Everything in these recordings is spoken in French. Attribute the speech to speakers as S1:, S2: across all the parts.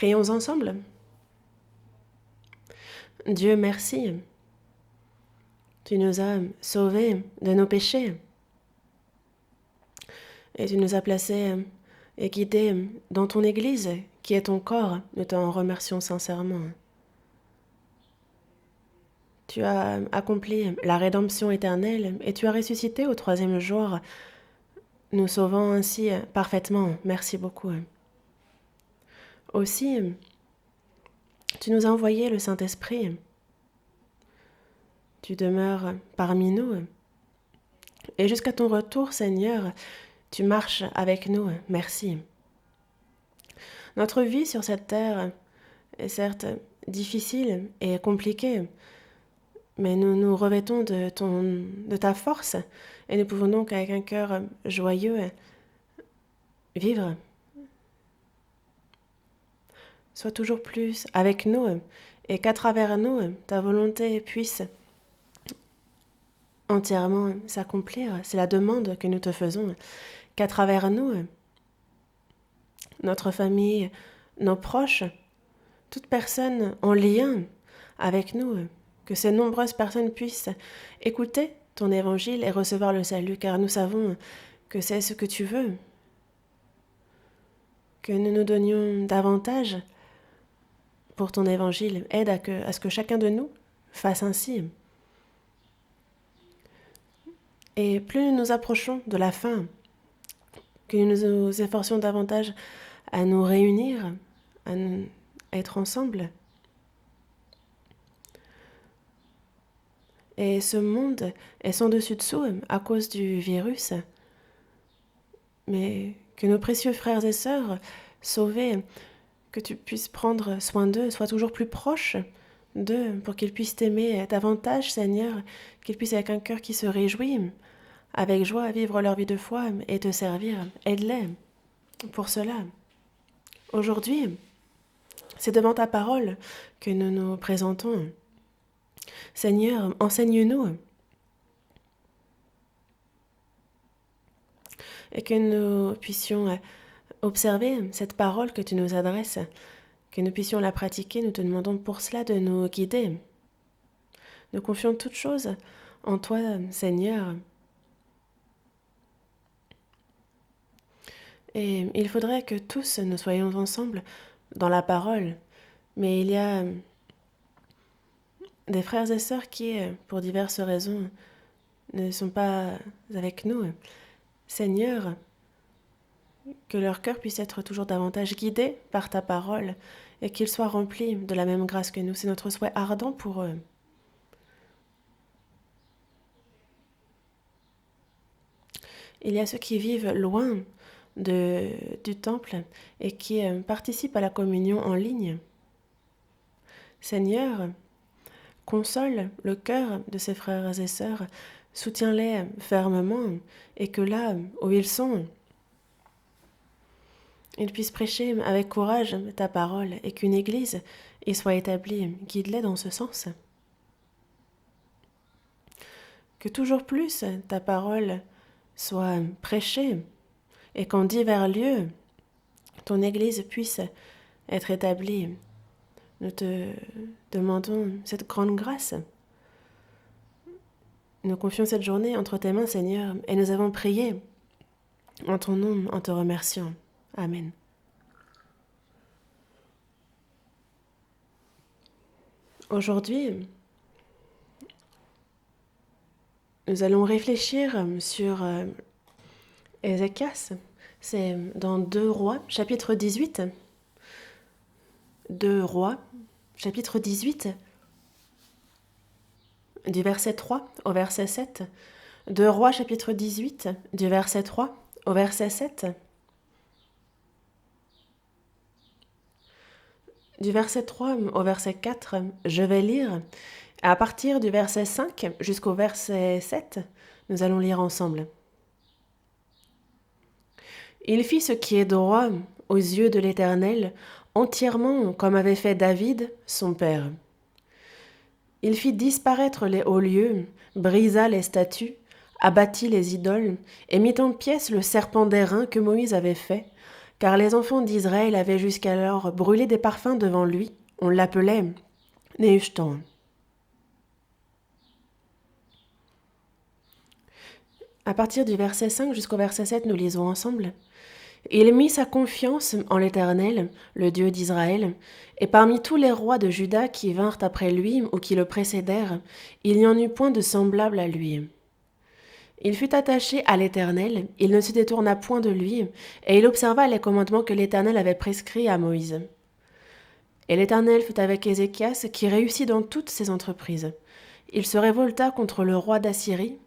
S1: Prions ensemble. Dieu, merci. Tu nous as sauvés de nos péchés. Et tu nous as placés et guidés dans ton Église, qui est ton corps. Nous t'en remercions sincèrement. Tu as accompli la rédemption éternelle et tu as ressuscité au 3e jour, nous sauvant ainsi parfaitement. Merci beaucoup. Aussi, tu nous as envoyé le Saint-Esprit. Tu demeures parmi nous. Et jusqu'à ton retour, Seigneur, tu marches avec nous. Merci. Notre vie sur cette terre est certes difficile et compliquée, mais nous nous revêtons de ta force et nous pouvons donc avec un cœur joyeux vivre. Sois toujours plus avec nous et qu'à travers nous, ta volonté puisse entièrement s'accomplir. C'est la demande que nous te faisons, qu'à travers nous, notre famille, nos proches, toute personne en lien avec nous, que ces nombreuses personnes puissent écouter ton évangile et recevoir le salut, car nous savons que c'est ce que tu veux, que nous nous donnions davantage pour ton évangile. Aide à ce que chacun de nous fasse ainsi. Et plus nous nous approchons de la fin, que nous nous efforcions davantage à nous réunir, à être ensemble. Et ce monde est sans dessus-dessous à cause du virus. Mais que nos précieux frères et sœurs, sauvés, que tu puisses prendre soin d'eux, sois toujours plus proche d'eux, pour qu'ils puissent t'aimer davantage, Seigneur, qu'ils puissent avec un cœur qui se réjouit, avec joie, vivre leur vie de foi et te servir. Aide-les pour cela. Aujourd'hui, c'est devant ta parole que nous nous présentons. Seigneur, enseigne-nous et que nous puissions observer cette parole que tu nous adresses, que nous puissions la pratiquer. Nous te demandons pour cela de nous guider. Nous confions toutes choses en toi, Seigneur. Et il faudrait que tous nous soyons ensemble dans la parole, mais il y a des frères et sœurs qui, pour diverses raisons, ne sont pas avec nous. Seigneur, que leur cœur puisse être toujours davantage guidé par ta parole et qu'ils soient remplis de la même grâce que nous. C'est notre souhait ardent pour eux. Il y a ceux qui vivent loin du temple et qui participent à la communion en ligne. Seigneur, console le cœur de ces frères et sœurs, soutiens-les fermement et que là où ils sont, ils puissent prêcher avec courage ta parole et qu'une église y soit établie. Guide-les dans ce sens. Que toujours plus ta parole soit prêchée et qu'en divers lieux, ton église puisse être établie. Nous te demandons cette grande grâce. Nous confions cette journée entre tes mains, Seigneur, et nous avons prié en ton nom, en te remerciant. Amen. Aujourd'hui, nous allons réfléchir sur Ézéchias. C'est dans 2 Rois, chapitre 18. 2 Rois, chapitre 18, du verset 3 au verset 7. 2 Rois, chapitre 18, du verset 3 au verset 7. Du verset 3 au verset 4, je vais lire. À partir du verset 5 jusqu'au verset 7, nous allons lire ensemble. Il fit ce qui est droit aux yeux de l'Éternel, entièrement comme avait fait David, son père. Il fit disparaître les hauts lieux, brisa les statues, abattit les idoles, et mit en pièces le serpent d'airain que Moïse avait fait, car les enfants d'Israël avaient jusqu'alors brûlé des parfums devant lui. On l'appelait Nehushtan. À partir du verset 5 jusqu'au verset 7, nous lisons ensemble. Il mit sa confiance en l'Éternel, le Dieu d'Israël, et parmi tous les rois de Juda qui vinrent après lui ou qui le précédèrent, il n'y en eut point de semblable à lui. Il fut attaché à l'Éternel, il ne se détourna point de lui, et il observa les commandements que l'Éternel avait prescrits à Moïse. Et l'Éternel fut avec Ézéchias, qui réussit dans toutes ses entreprises. Il se révolta contre le roi d'Assyrie,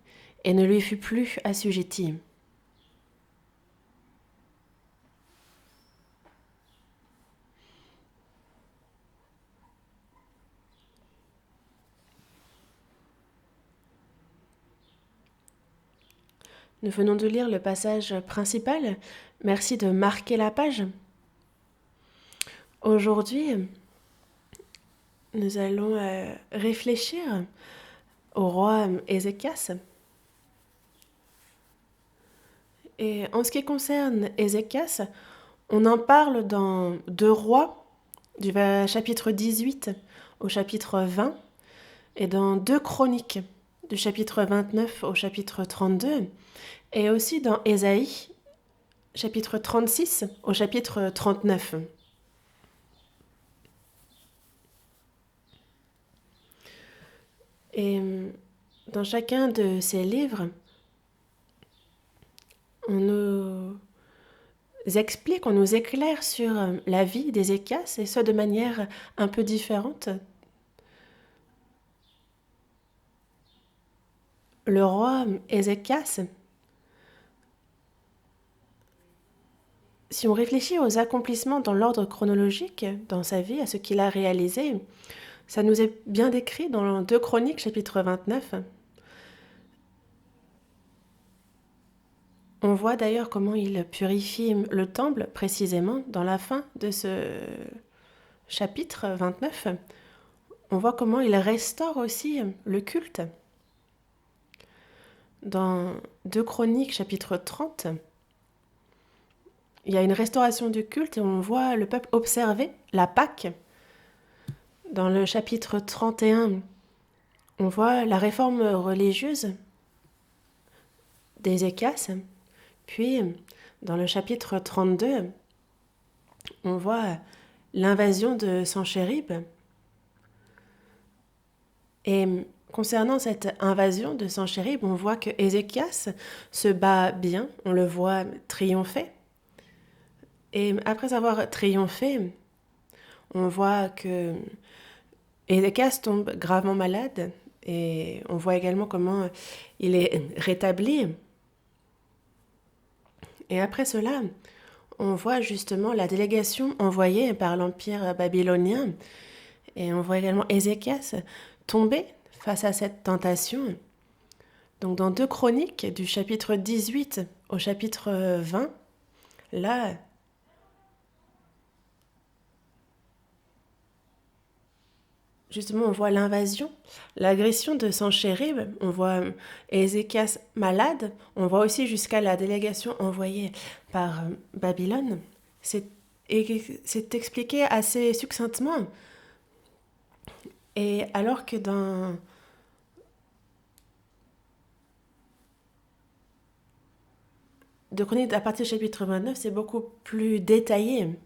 S1: et ne lui fut plus assujetti. Nous venons de lire le passage principal. Merci de marquer la page. Aujourd'hui, nous allons réfléchir au roi Ézéchias. Et en ce qui concerne Ézéchias, on en parle dans 2 Rois, du chapitre 18 au chapitre 20, et dans 2 Chroniques, du chapitre 29 au chapitre 32, et aussi dans Ésaïe, chapitre 36 au chapitre 39. Et dans chacun de ces livres, on nous explique, on nous éclaire sur la vie d'Ézéchias, et ce de manière un peu différente. Le roi Ézéchias, si on réfléchit aux accomplissements dans l'ordre chronologique dans sa vie, à ce qu'il a réalisé, ça nous est bien décrit dans 2 Chroniques, chapitre 29. On voit d'ailleurs comment il purifie le temple, précisément, dans la fin de ce chapitre 29. On voit comment il restaure aussi le culte. Dans 2 Chroniques, chapitre 30, il y a une restauration du culte et on voit le peuple observer la Pâque. Dans le chapitre 31, on voit la réforme religieuse d'Ézéchias. Puis, dans le chapitre 32, on voit l'invasion de Sanchérib. Et concernant cette invasion de Sanchérib, on voit que Ézéchias se bat bien, on le voit triompher. Et après avoir triomphé, on voit que Ézéchias tombe gravement malade et on voit également comment il est rétabli. Et après cela, on voit justement la délégation envoyée par l'Empire babylonien et on voit également Ézéchias tomber face à cette tentation. Donc dans 2 Chroniques, du chapitre 18 au chapitre 20, là, justement, on voit l'invasion, l'agression de Sanchérib, on voit Ézéchias malade, on voit aussi jusqu'à la délégation envoyée par Babylone. C'est expliqué assez succinctement. Et alors que dans de Chroniques, à partir du chapitre 29, c'est beaucoup plus détaillé.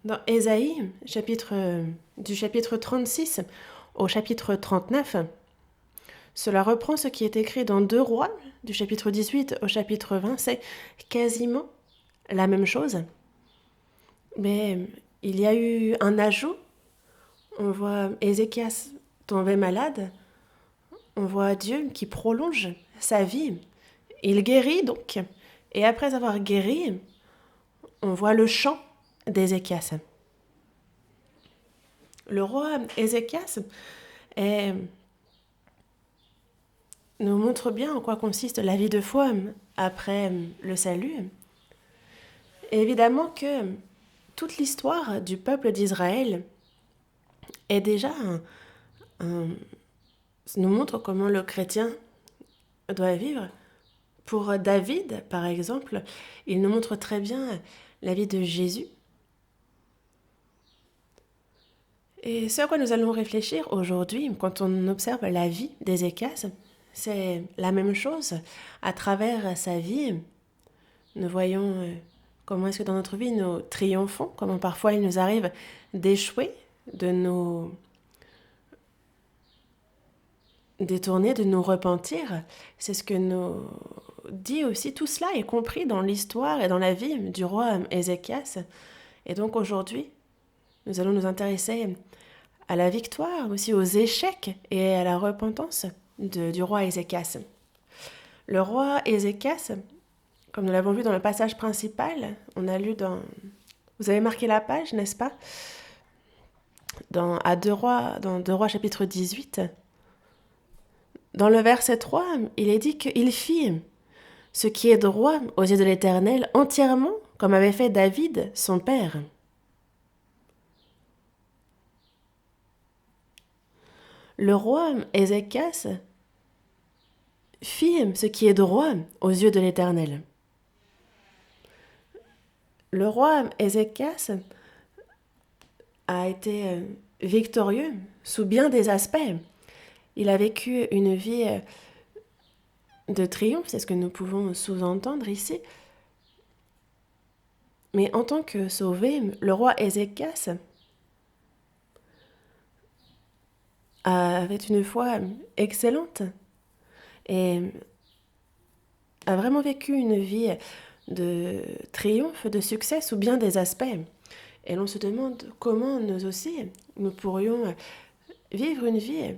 S1: Dans Ésaïe, du chapitre 36 au chapitre 39, cela reprend ce qui est écrit dans 2 Rois, du chapitre 18 au chapitre 20. C'est quasiment la même chose. Mais il y a eu un ajout. On voit Ézéchias tomber malade. On voit Dieu qui prolonge sa vie. Il guérit donc. Et après avoir guéri, on voit le chant d'Ézéchias. Le roi Ézéchias nous montre bien en quoi consiste la vie de foi après le salut. Et évidemment que toute l'histoire du peuple d'Israël est déjà nous montre comment le chrétien doit vivre Pour David, par exemple, il nous montre très bien la vie de Jésus. Et ce à quoi nous allons réfléchir aujourd'hui, quand on observe la vie d'Ézéchias, c'est la même chose. À travers sa vie, nous voyons comment est-ce que dans notre vie nous triomphons, comment parfois il nous arrive d'échouer, de nous détourner, de nous repentir. C'est ce que nous dit aussi. Tout cela est compris dans l'histoire et dans la vie du roi Ézéchias. Et donc aujourd'hui, nous allons nous intéresser à la victoire, aussi aux échecs et à la repentance du roi Ézéchias. Le roi Ézéchias, comme nous l'avons vu dans le passage principal, on a lu dans... Vous avez marqué la page, n'est-ce pas? Dans 2 Rois chapitre 18. Dans le verset 3, il est dit qu'il fit ce qui est droit aux yeux de l'Éternel entièrement, comme avait fait David, son père. Le roi Ézéchias fit ce qui est droit aux yeux de l'Éternel. Le roi Ézéchias a été victorieux sous bien des aspects. Il a vécu une vie de triomphe, c'est ce que nous pouvons sous-entendre ici. Mais en tant que sauvé, le roi Ézéchias avait une foi excellente et a vraiment vécu une vie de triomphe, de succès sous bien des aspects. Et l'on se demande comment nous aussi, nous pourrions vivre une vie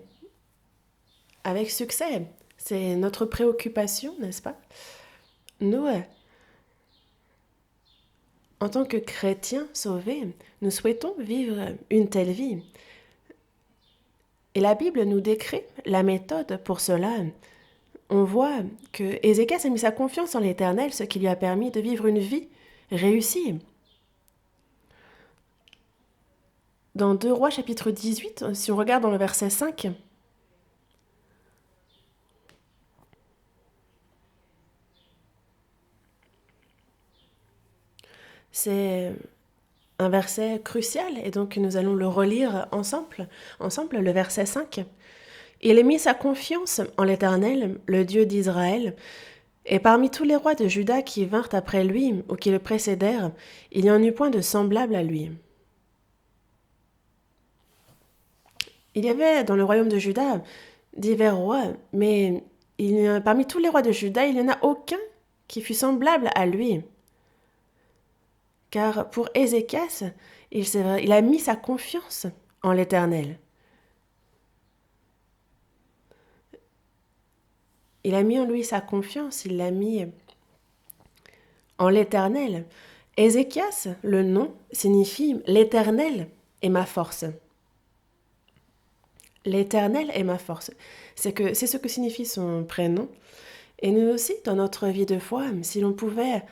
S1: avec succès. C'est notre préoccupation, n'est-ce pas? Nous, en tant que chrétiens sauvés, nous souhaitons vivre une telle vie. Et la Bible nous décrit la méthode pour cela. On voit que Ézéchias a mis sa confiance en l'Éternel, ce qui lui a permis de vivre une vie réussie. Dans 2 Rois chapitre 18, si on regarde dans le verset 5, c'est un verset crucial et donc nous allons le relire ensemble, le verset 5. Il a mis sa confiance en l'Éternel, le Dieu d'Israël, et parmi tous les rois de Juda qui vinrent après lui ou qui le précédèrent, il n'y en eut point de semblable à lui. Il y avait dans le royaume de Juda divers rois, mais parmi tous les rois de Juda, il n'y en a aucun qui fût semblable à lui. Car pour Ézéchias, il a mis sa confiance en l'Éternel. Il a mis en lui sa confiance, il l'a mis en l'Éternel. Ézéchias, le nom, signifie « l'Éternel est ma force ». L'Éternel est ma force. C'est ce que signifie son prénom. Et nous aussi, dans notre vie de foi, si l'on pouvait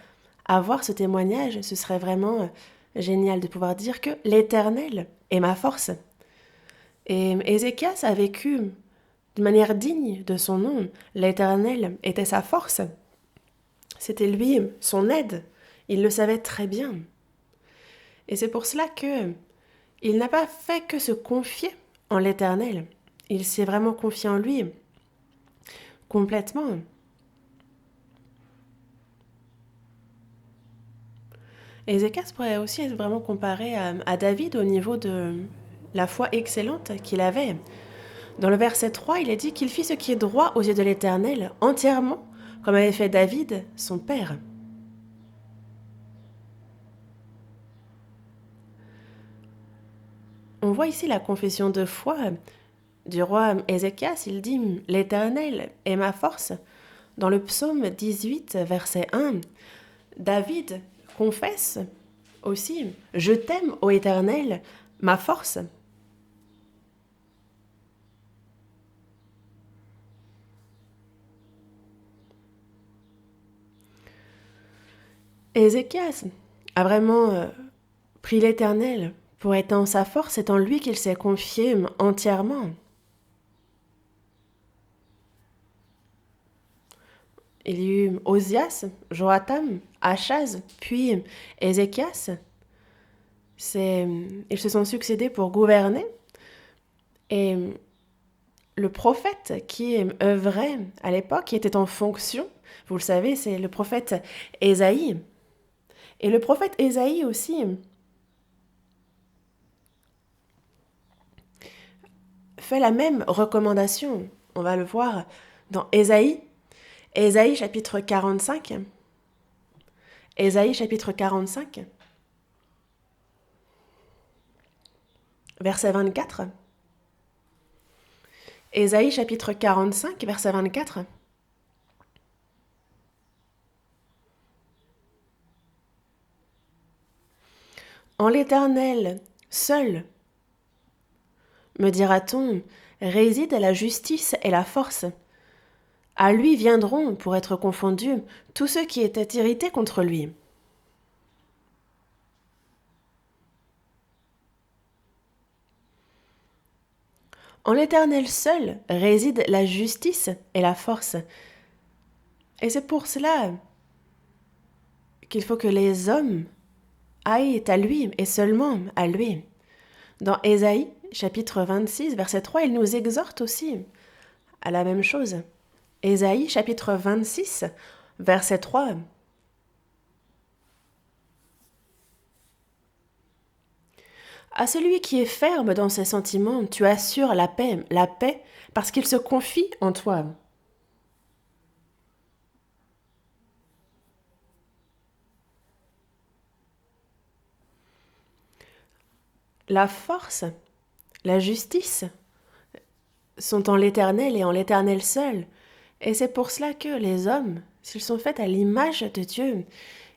S1: avoir ce témoignage, ce serait vraiment génial de pouvoir dire que l'Éternel est ma force. Et Ézéchias a vécu de manière digne de son nom. L'Éternel était sa force. C'était lui, son aide. Il le savait très bien. Et c'est pour cela que il n'a pas fait que se confier en l'Éternel. Il s'est vraiment confié en lui complètement. Ézéchias pourrait aussi être vraiment comparé à David au niveau de la foi excellente qu'il avait. Dans le verset 3, il est dit qu'il fit ce qui est droit aux yeux de l'Éternel, entièrement, comme avait fait David, son père. On voit ici la confession de foi du roi Ézéchias. Il dit « L'Éternel est ma force ». Dans le psaume 18, verset 1, David confesse aussi « Je t'aime, ô Éternel, ma force ». Ézéchias a vraiment pris l'Éternel pour être en sa force, c'est en lui qu'il s'est confié entièrement. il y eut Osias, Joatam, Achaz, puis Ézéchias. Ils se sont succédés pour gouverner. Et le prophète qui œuvrait à l'époque, qui était en fonction, vous le savez, c'est le prophète Ésaïe. Et le prophète Ésaïe aussi fait la même recommandation. On va le voir dans Ésaïe chapitre 45. Ésaïe chapitre 45, verset 24. Ésaïe chapitre 45, verset 24. En l'Éternel seul, me dira-t-on, réside la justice et la force. À lui viendront, pour être confondus, tous ceux qui étaient irrités contre lui. En l'Éternel seul réside la justice et la force. Et c'est pour cela qu'il faut que les hommes aillent à lui et seulement à lui. Dans Ésaïe, chapitre 26, verset 3, il nous exhorte aussi à la même chose. Ésaïe, chapitre 26, verset 3. À celui qui est ferme dans ses sentiments, tu assures la paix parce qu'il se confie en toi. La force, la justice sont en l'Éternel et en l'Éternel seul. Et c'est pour cela que les hommes, s'ils sont faits à l'image de Dieu,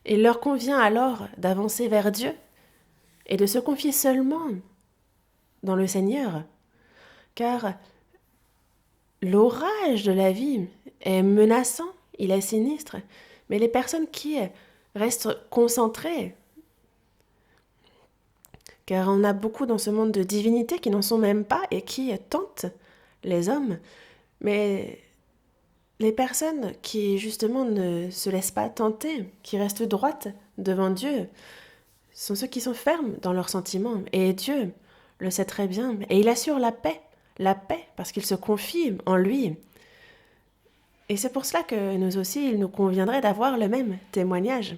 S1: il leur convient alors d'avancer vers Dieu et de se confier seulement dans le Seigneur. Car l'orage de la vie est menaçant, il est sinistre, mais les personnes qui restent concentrées, car on a beaucoup dans ce monde de divinités qui n'en sont même pas et qui tentent les hommes, mais les personnes qui justement ne se laissent pas tenter, qui restent droites devant Dieu, sont ceux qui sont fermes dans leurs sentiments. Et Dieu le sait très bien. Et il assure la paix parce qu'il se confie en lui. Et c'est pour cela que nous aussi, il nous conviendrait d'avoir le même témoignage.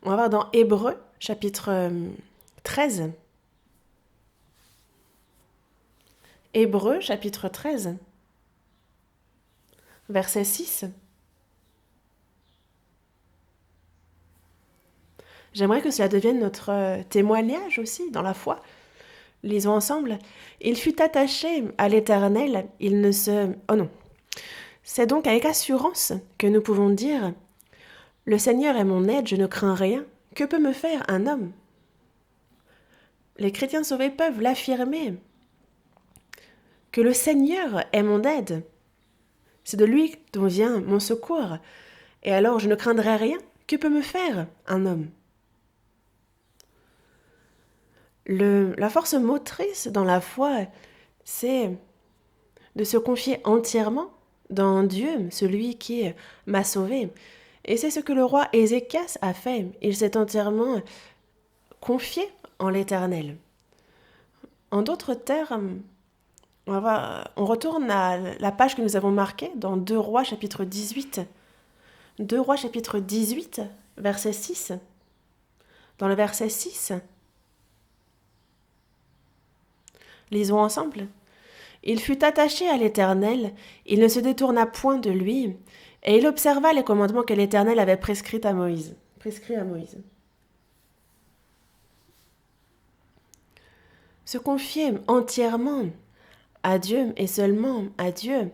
S1: On va voir dans Hébreux, chapitre 13. Hébreux, chapitre 13, verset 6. J'aimerais que cela devienne notre témoignage aussi dans la foi. Lisons ensemble. Il fut attaché à l'Éternel, il ne se... Oh non. C'est donc avec assurance que nous pouvons dire « Le Seigneur est mon aide, je ne crains rien. Que peut me faire un homme ?» Les chrétiens sauvés peuvent l'affirmer. Que le Seigneur est mon aide. C'est de lui dont vient mon secours. Et alors je ne craindrai rien. Que peut me faire un homme ? La force motrice dans la foi, c'est de se confier entièrement dans Dieu, celui qui m'a sauvé. Et c'est ce que le roi Ézéchias a fait. Il s'est entièrement confié en l'Éternel. En d'autres termes, on retourne à la page que nous avons marquée dans 2 Rois chapitre 18. 2 Rois chapitre 18, verset 6. Dans le verset 6, lisons ensemble. Il fut attaché à l'Éternel, il ne se détourna point de lui, et il observa les commandements que l'Éternel avait prescrits à Moïse. Se confier entièrement à Dieu et seulement à Dieu.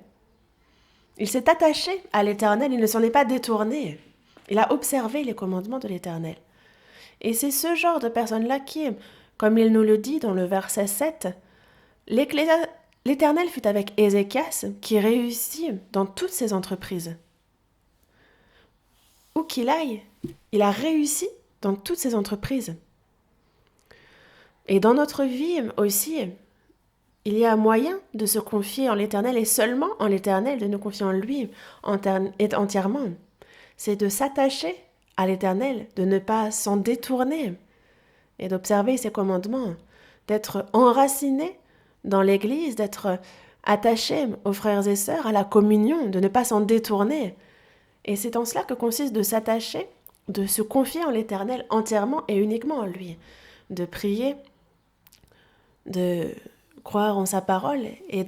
S1: Il s'est attaché à l'Éternel, il ne s'en est pas détourné. Il a observé les commandements de l'Éternel. Et c'est ce genre de personne-là qui, comme il nous le dit dans le verset 7, l'Éternel fut avec Ézéchias qui réussit dans toutes ses entreprises. Où qu'il aille, il a réussi dans toutes ses entreprises. Et dans notre vie aussi, il y a moyen de se confier en l'Éternel et seulement en l'Éternel, de nous confier en lui entièrement. c'est de s'attacher à l'Éternel, de ne pas s'en détourner et d'observer ses commandements, d'être enraciné dans l'Église, d'être attaché aux frères et sœurs, à la communion, de ne pas s'en détourner. Et c'est en cela que consiste de s'attacher, de se confier en l'Éternel entièrement et uniquement en lui, de prier, de croire en sa parole et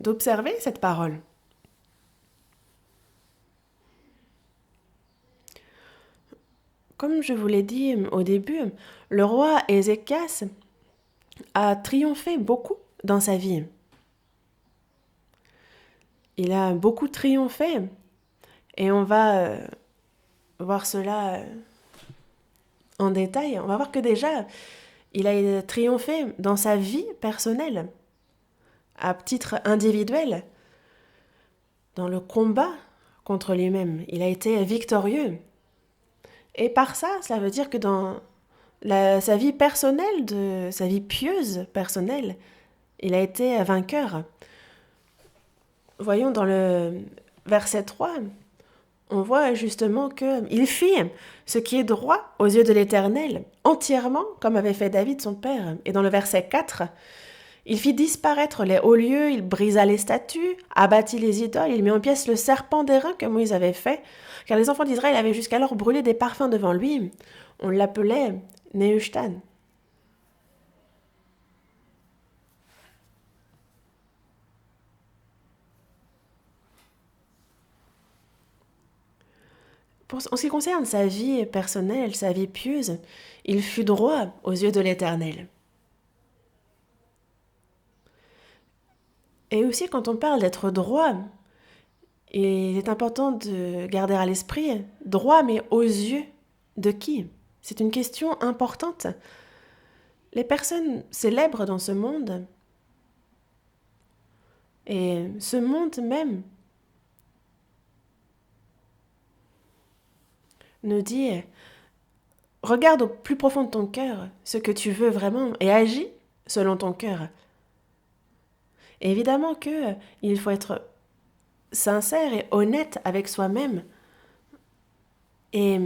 S1: d'observer cette parole. Comme je vous l'ai dit au début, le roi Ézéchias a triomphé beaucoup dans sa vie. Il a beaucoup triomphé et on va voir cela en détail. On va voir que déjà, il a triomphé dans sa vie personnelle, à titre individuel, dans le combat contre lui-même. Il a été victorieux. Et par ça, cela veut dire que dans sa vie personnelle, sa vie pieuse personnelle, il a été vainqueur. Voyons dans le verset 3, on voit justement qu'il fit ce qui est droit aux yeux de l'Éternel, entièrement comme avait fait David son père. Et dans le verset 4, il fit disparaître les hauts lieux, il brisa les statues, abattit les idoles, il mit en pièces le serpent d'airain que Moïse avait fait, car les enfants d'Israël avaient jusqu'alors brûlé des parfums devant lui. On l'appelait Nehushtan. En ce qui concerne sa vie personnelle, sa vie pieuse, il fut droit aux yeux de l'Éternel. Et aussi, quand on parle d'être droit, il est important de garder à l'esprit droit, mais aux yeux de qui? C'est une question importante. Les personnes célèbres dans ce monde, et ce monde même, nous dit regarde au plus profond de ton cœur ce que tu veux vraiment et agis selon ton cœur. Et évidemment que il faut être sincère et honnête avec soi-même et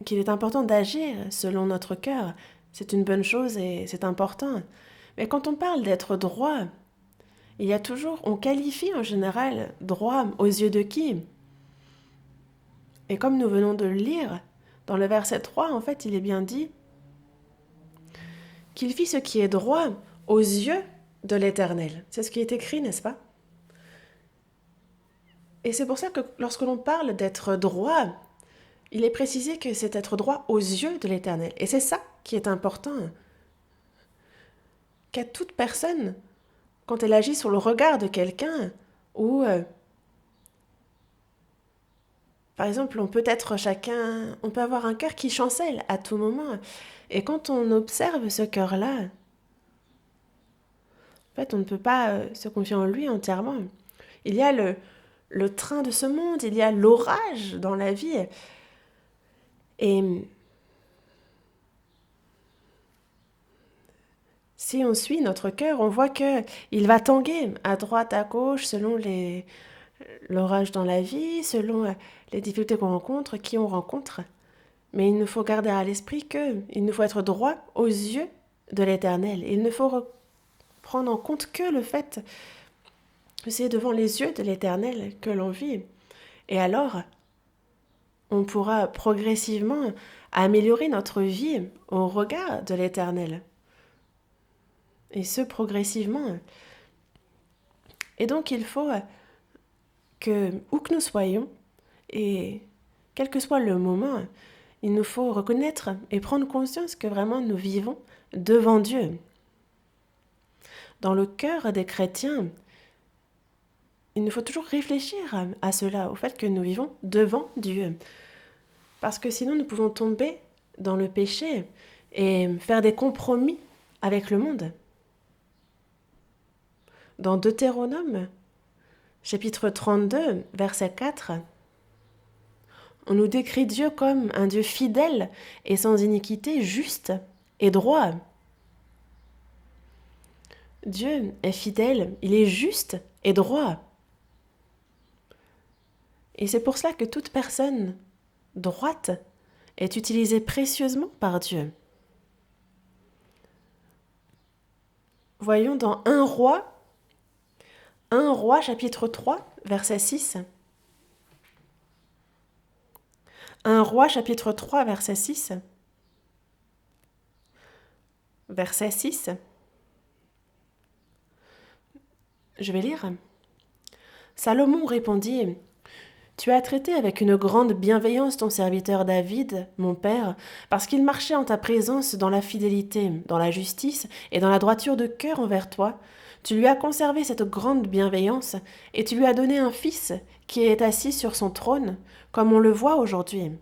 S1: qu'il est important d'agir selon notre cœur. C'est une bonne chose et c'est important. Mais quand on parle d'être droit, il y a toujours, on qualifie en général droit aux yeux de qui? Et comme nous venons de le lire, dans le verset 3, en fait, il est bien dit qu'il fit ce qui est droit aux yeux de l'Éternel. C'est ce qui est écrit, n'est-ce pas? Et c'est pour ça que lorsque l'on parle d'être droit, il est précisé que c'est être droit aux yeux de l'Éternel. Et c'est ça qui est important. Qu'à toute personne, quand elle agit sur le regard de quelqu'un, ou par exemple, on peut avoir un cœur qui chancelle à tout moment. Et quand on observe ce cœur-là, en fait, on ne peut pas se confier en lui entièrement. Il y a le train de ce monde, il y a l'orage dans la vie. Et si on suit notre cœur, on voit qu'il va tanguer à droite, à gauche, selon l'orage dans la vie, selon les difficultés qu'on rencontre, qui on rencontre. Mais il nous faut garder à l'esprit qu'il nous faut être droit aux yeux de l'Éternel. Il ne faut prendre en compte que le fait que c'est devant les yeux de l'Éternel que l'on vit. Et alors, on pourra progressivement améliorer notre vie au regard de l'Éternel. Et ce, progressivement. Et donc, il faut où que nous soyons, et quel que soit le moment, il nous faut reconnaître et prendre conscience que vraiment nous vivons devant Dieu. Dans le cœur des chrétiens, il nous faut toujours réfléchir à cela, au fait que nous vivons devant Dieu. Parce que sinon nous pouvons tomber dans le péché et faire des compromis avec le monde. Dans Deutéronome, chapitre 32, verset 4, on nous décrit Dieu comme un Dieu fidèle et sans iniquité, juste et droit. Dieu est fidèle, il est juste et droit. Et c'est pour cela que toute personne droite est utilisée précieusement par Dieu. Voyons dans 1 Roi chapitre 3, verset 6. 1 Roi chapitre 3, verset 6. Verset 6. Je vais lire. Salomon répondit: Tu as traité avec une grande bienveillance ton serviteur David, mon père, parce qu'il marchait en ta présence dans la fidélité, dans la justice et dans la droiture de cœur envers toi. Tu lui as conservé cette grande bienveillance, et tu lui as donné un fils qui est assis sur son trône, comme on le voit aujourd'hui.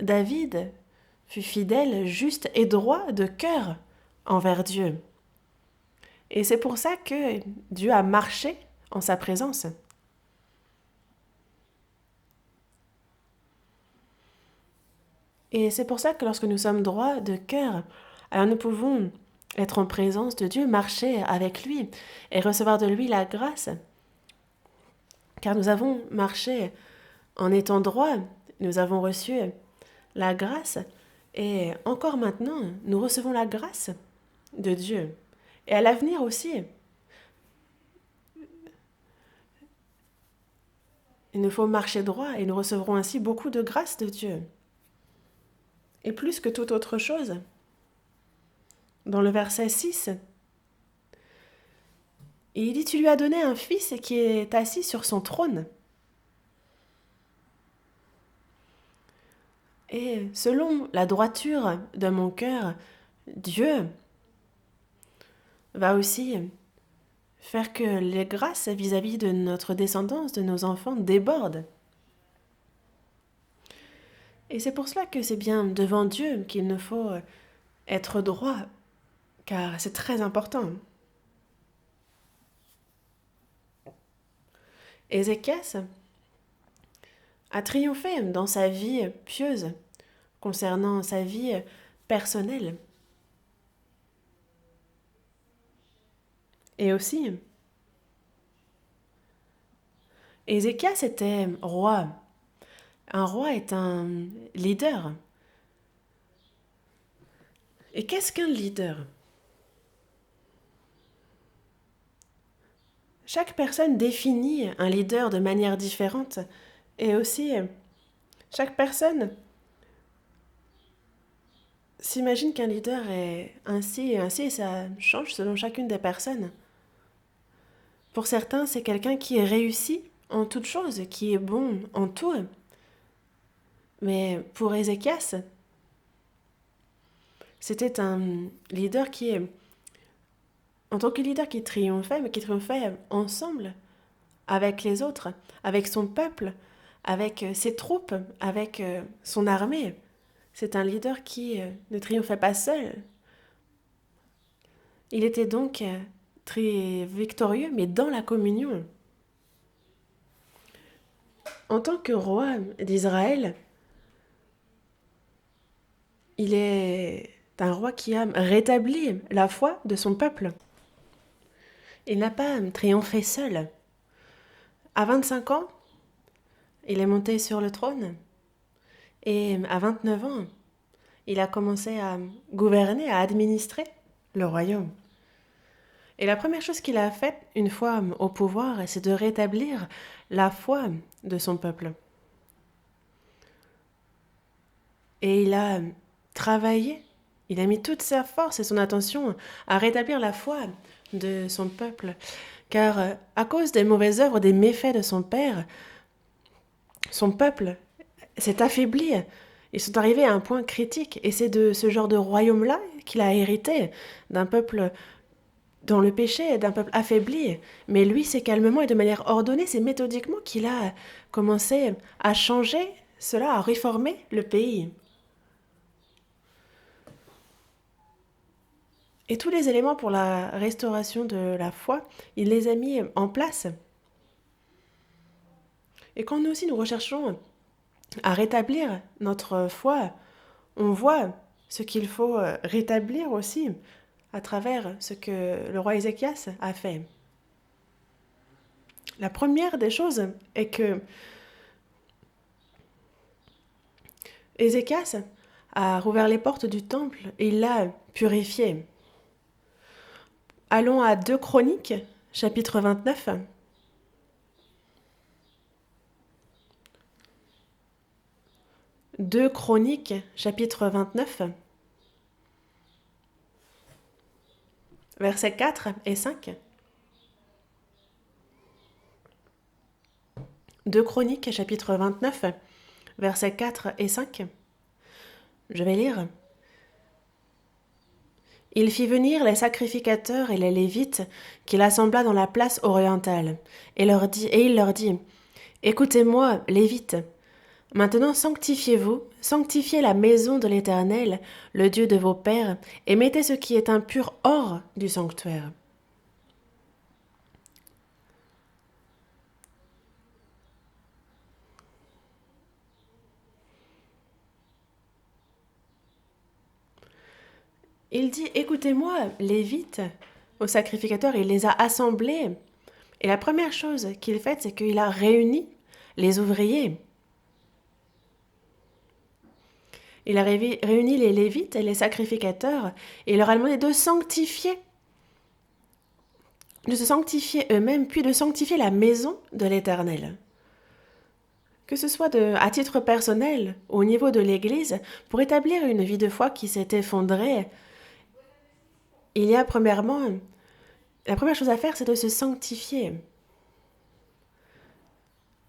S1: David fut fidèle, juste et droit de cœur envers Dieu. Et c'est pour ça que Dieu a marché en sa présence. Et c'est pour ça que lorsque nous sommes droits de cœur, alors nous pouvons être en présence de Dieu, marcher avec lui et recevoir de lui la grâce. Car nous avons marché en étant droits, nous avons reçu la grâce et encore maintenant, nous recevons la grâce de Dieu. Et à l'avenir aussi, il nous faut marcher droit et nous recevrons ainsi beaucoup de grâce de Dieu. Et plus que toute autre chose, dans le verset 6, il dit: Tu lui as donné un fils qui est assis sur son trône. Et selon la droiture de mon cœur, Dieu va aussi faire que les grâces vis-à-vis de notre descendance, de nos enfants, débordent. Et c'est pour cela que c'est bien devant Dieu qu'il nous faut être droit, car c'est très important. Ézéchias a triomphé dans sa vie pieuse, concernant sa vie personnelle. Et aussi, Ézéchias était roi. Un roi est un leader. Et qu'est-ce qu'un leader? Chaque personne définit un leader de manière différente. Et aussi, chaque personne s'imagine qu'un leader est ainsi et ainsi, et ça change selon chacune des personnes. Pour certains, c'est quelqu'un qui est réussi en toute chose, qui est bon en tout. Mais pour Ézéchias, c'était un leader qui est, en tant que leader qui triomphait, mais qui triomphait ensemble, avec les autres, avec son peuple, avec ses troupes, avec son armée. C'est un leader qui ne triomphait pas seul. Il était donc très victorieux, mais dans la communion. En tant que roi d'Israël, il est un roi qui a rétabli la foi de son peuple. Il n'a pas triomphé seul. À 25 ans, il est monté sur le trône. Et à 29 ans, il a commencé à gouverner, à administrer le royaume. Et la première chose qu'il a faite, une fois au pouvoir, c'est de rétablir la foi de son peuple. Et il a travaillé, il a mis toute sa force et son attention à rétablir la foi de son peuple. Car à cause des mauvaises œuvres, des méfaits de son père, son peuple s'est affaibli. Ils sont arrivés à un point critique. Et c'est de ce genre de royaume-là qu'il a hérité, d'un peuple dans le péché, d'un peuple affaibli. Mais lui, c'est calmement et de manière ordonnée, c'est méthodiquement qu'il a commencé à changer cela, à réformer le pays. Et tous les éléments pour la restauration de la foi, il les a mis en place. Et quand nous aussi nous recherchons à rétablir notre foi, on voit ce qu'il faut rétablir aussi à travers ce que le roi Ézéchias a fait. La première des choses est que Ézéchias a rouvert les portes du temple et il l'a purifié. Allons à 2 Chroniques, chapitre 29. 2 Chroniques, chapitre 29, versets 4 et 5. 2 Chroniques, chapitre 29, versets 4 et 5. Je vais lire. Il fit venir les sacrificateurs et les Lévites qu'il assembla dans la place orientale, et il leur dit, écoutez-moi, Lévites, maintenant sanctifiez-vous, sanctifiez la maison de l'Éternel, le Dieu de vos pères, et mettez ce qui est impur hors du sanctuaire. Il dit, écoutez-moi, Lévites, aux sacrificateurs, il les a assemblés. Et la première chose qu'il fait, c'est qu'il a réuni les ouvriers. Il a réuni les Lévites et les sacrificateurs et il leur a demandé de se sanctifier eux-mêmes, puis de sanctifier la maison de l'Éternel. Que ce soit à titre personnel ou au niveau de l'Église, pour établir une vie de foi qui s'est effondrée, il y a premièrement, la première chose à faire, c'est de se sanctifier.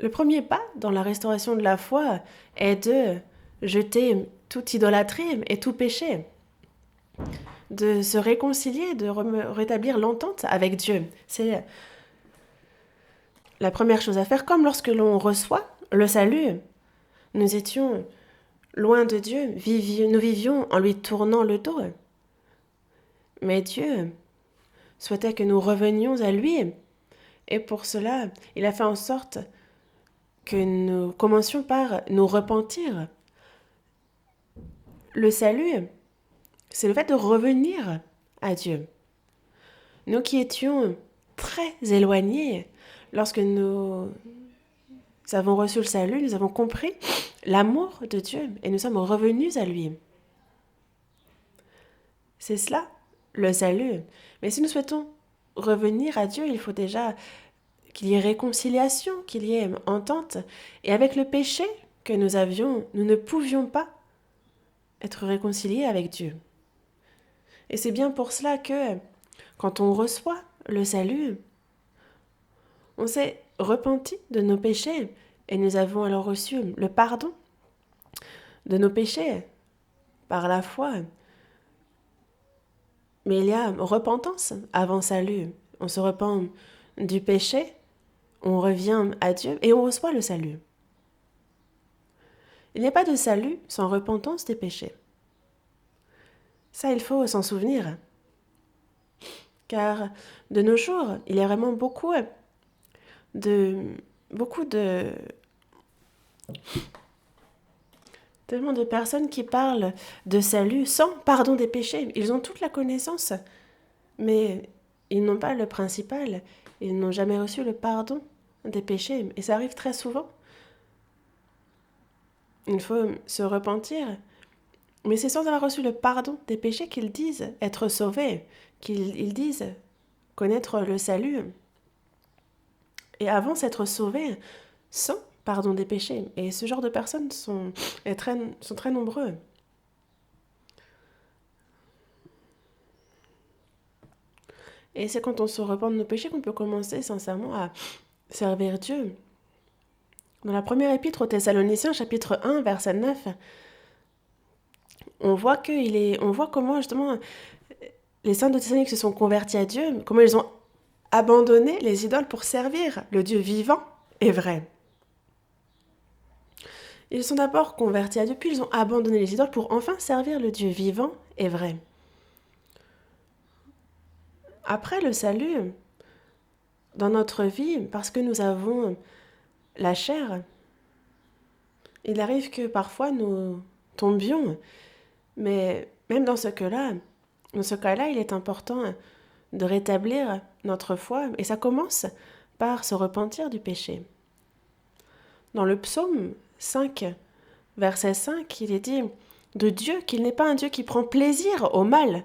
S1: Le premier pas dans la restauration de la foi est de jeter toute idolâtrie et tout péché, de se réconcilier, de rétablir l'entente avec Dieu. C'est la première chose à faire, comme lorsque l'on reçoit le salut. Nous étions loin de Dieu, nous vivions en lui tournant le dos. Mais Dieu souhaitait que nous revenions à lui, et pour cela, il a fait en sorte que nous commencions par nous repentir. Le salut, c'est le fait de revenir à Dieu. Nous qui étions très éloignés, lorsque nous avons reçu le salut, nous avons compris l'amour de Dieu et nous sommes revenus à lui. C'est cela, le salut. Mais si nous souhaitons revenir à Dieu, il faut déjà qu'il y ait réconciliation, qu'il y ait entente. Et avec le péché que nous avions, nous ne pouvions pas être réconciliés avec Dieu. Et c'est bien pour cela que, quand on reçoit le salut, on s'est repenti de nos péchés et nous avons alors reçu le pardon de nos péchés par la foi. Mais il y a repentance avant salut. On se repent du péché, on revient à Dieu et on reçoit le salut. Il n'y a pas de salut sans repentance des péchés. Ça, il faut s'en souvenir. Car de nos jours, il y a vraiment beaucoup tellement de personnes qui parlent de salut sans pardon des péchés. Ils ont toute la connaissance, mais ils n'ont pas le principal. Ils n'ont jamais reçu le pardon des péchés. Et ça arrive très souvent. Il faut se repentir. Mais c'est sans avoir reçu le pardon des péchés qu'ils disent être sauvés, qu'ils disent connaître le salut. Et avant s'être sauvés sans pardon des péchés. Et ce genre de personnes sont très nombreux. Et c'est quand on se repent de nos péchés qu'on peut commencer sincèrement à servir Dieu. Dans la première épître aux Thessaloniciens, chapitre 1, verset 9, on voit comment justement les saints de Thessalonique se sont convertis à Dieu, comment ils ont abandonné les idoles pour servir le Dieu vivant et vrai. Ils sont d'abord convertis à Dieu, puis ils ont abandonné les idoles pour enfin servir le Dieu vivant et vrai. Après le salut, dans notre vie, parce que nous avons la chair, Il arrive que parfois nous tombions, mais même dans ce cas-là, il est important de rétablir notre foi, et ça commence par se repentir du péché. Dans le psaume 5, verset 5, il est dit de Dieu qu'il n'est pas un Dieu qui prend plaisir au mal.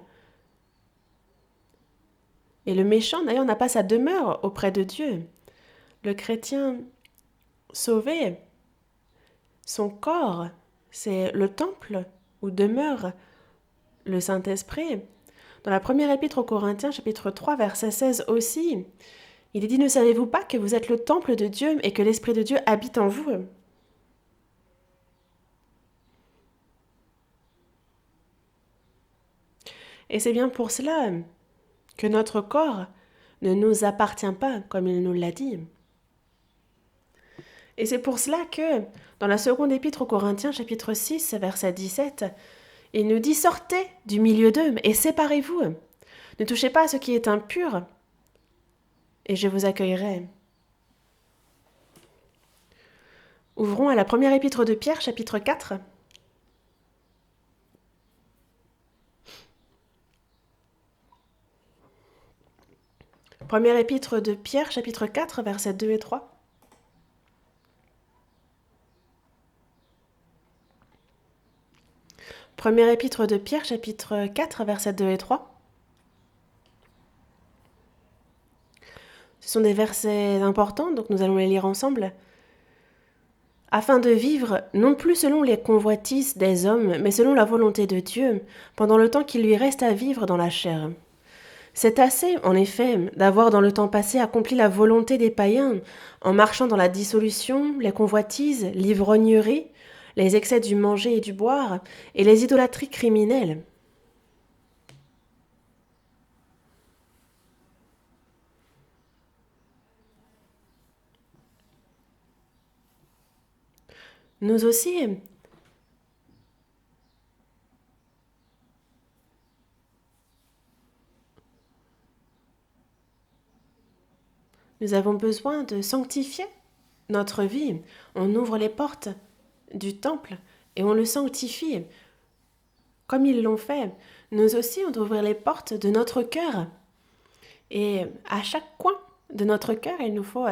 S1: Et le méchant, d'ailleurs, n'a pas sa demeure auprès de Dieu. Le chrétien sauvé, son corps, c'est le temple où demeure le Saint-Esprit. Dans la première épître aux Corinthiens, chapitre 3, verset 16 aussi, il est dit « Ne savez-vous pas que vous êtes le temple de Dieu et que l'Esprit de Dieu habite en vous ?» Et c'est bien pour cela que notre corps ne nous appartient pas, comme il nous l'a dit. Et c'est pour cela que, dans la seconde épître aux Corinthiens, chapitre 6, verset 17, il nous dit « Sortez du milieu d'eux et séparez-vous. Ne touchez pas à ce qui est impur, et je vous accueillerai. » Ouvrons à la première épître de Pierre, chapitre 4. Première épître de Pierre, chapitre 4, versets 2 et 3. Première épître de Pierre, chapitre 4, versets 2 et 3. Ce sont des versets importants, donc nous allons les lire ensemble. Afin de vivre, non plus selon les convoitises des hommes, mais selon la volonté de Dieu, pendant le temps qu'il lui reste à vivre dans la chair. C'est assez, en effet, d'avoir dans le temps passé accompli la volonté des païens, en marchant dans la dissolution, les convoitises, l'ivrognerie, les excès du manger et du boire, et les idolâtries criminelles. Nous aussi, nous avons besoin de sanctifier notre vie. On ouvre les portes du temple et on le sanctifie. Comme ils l'ont fait, nous aussi, on doit ouvrir les portes de notre cœur. Et à chaque coin de notre cœur, il nous faut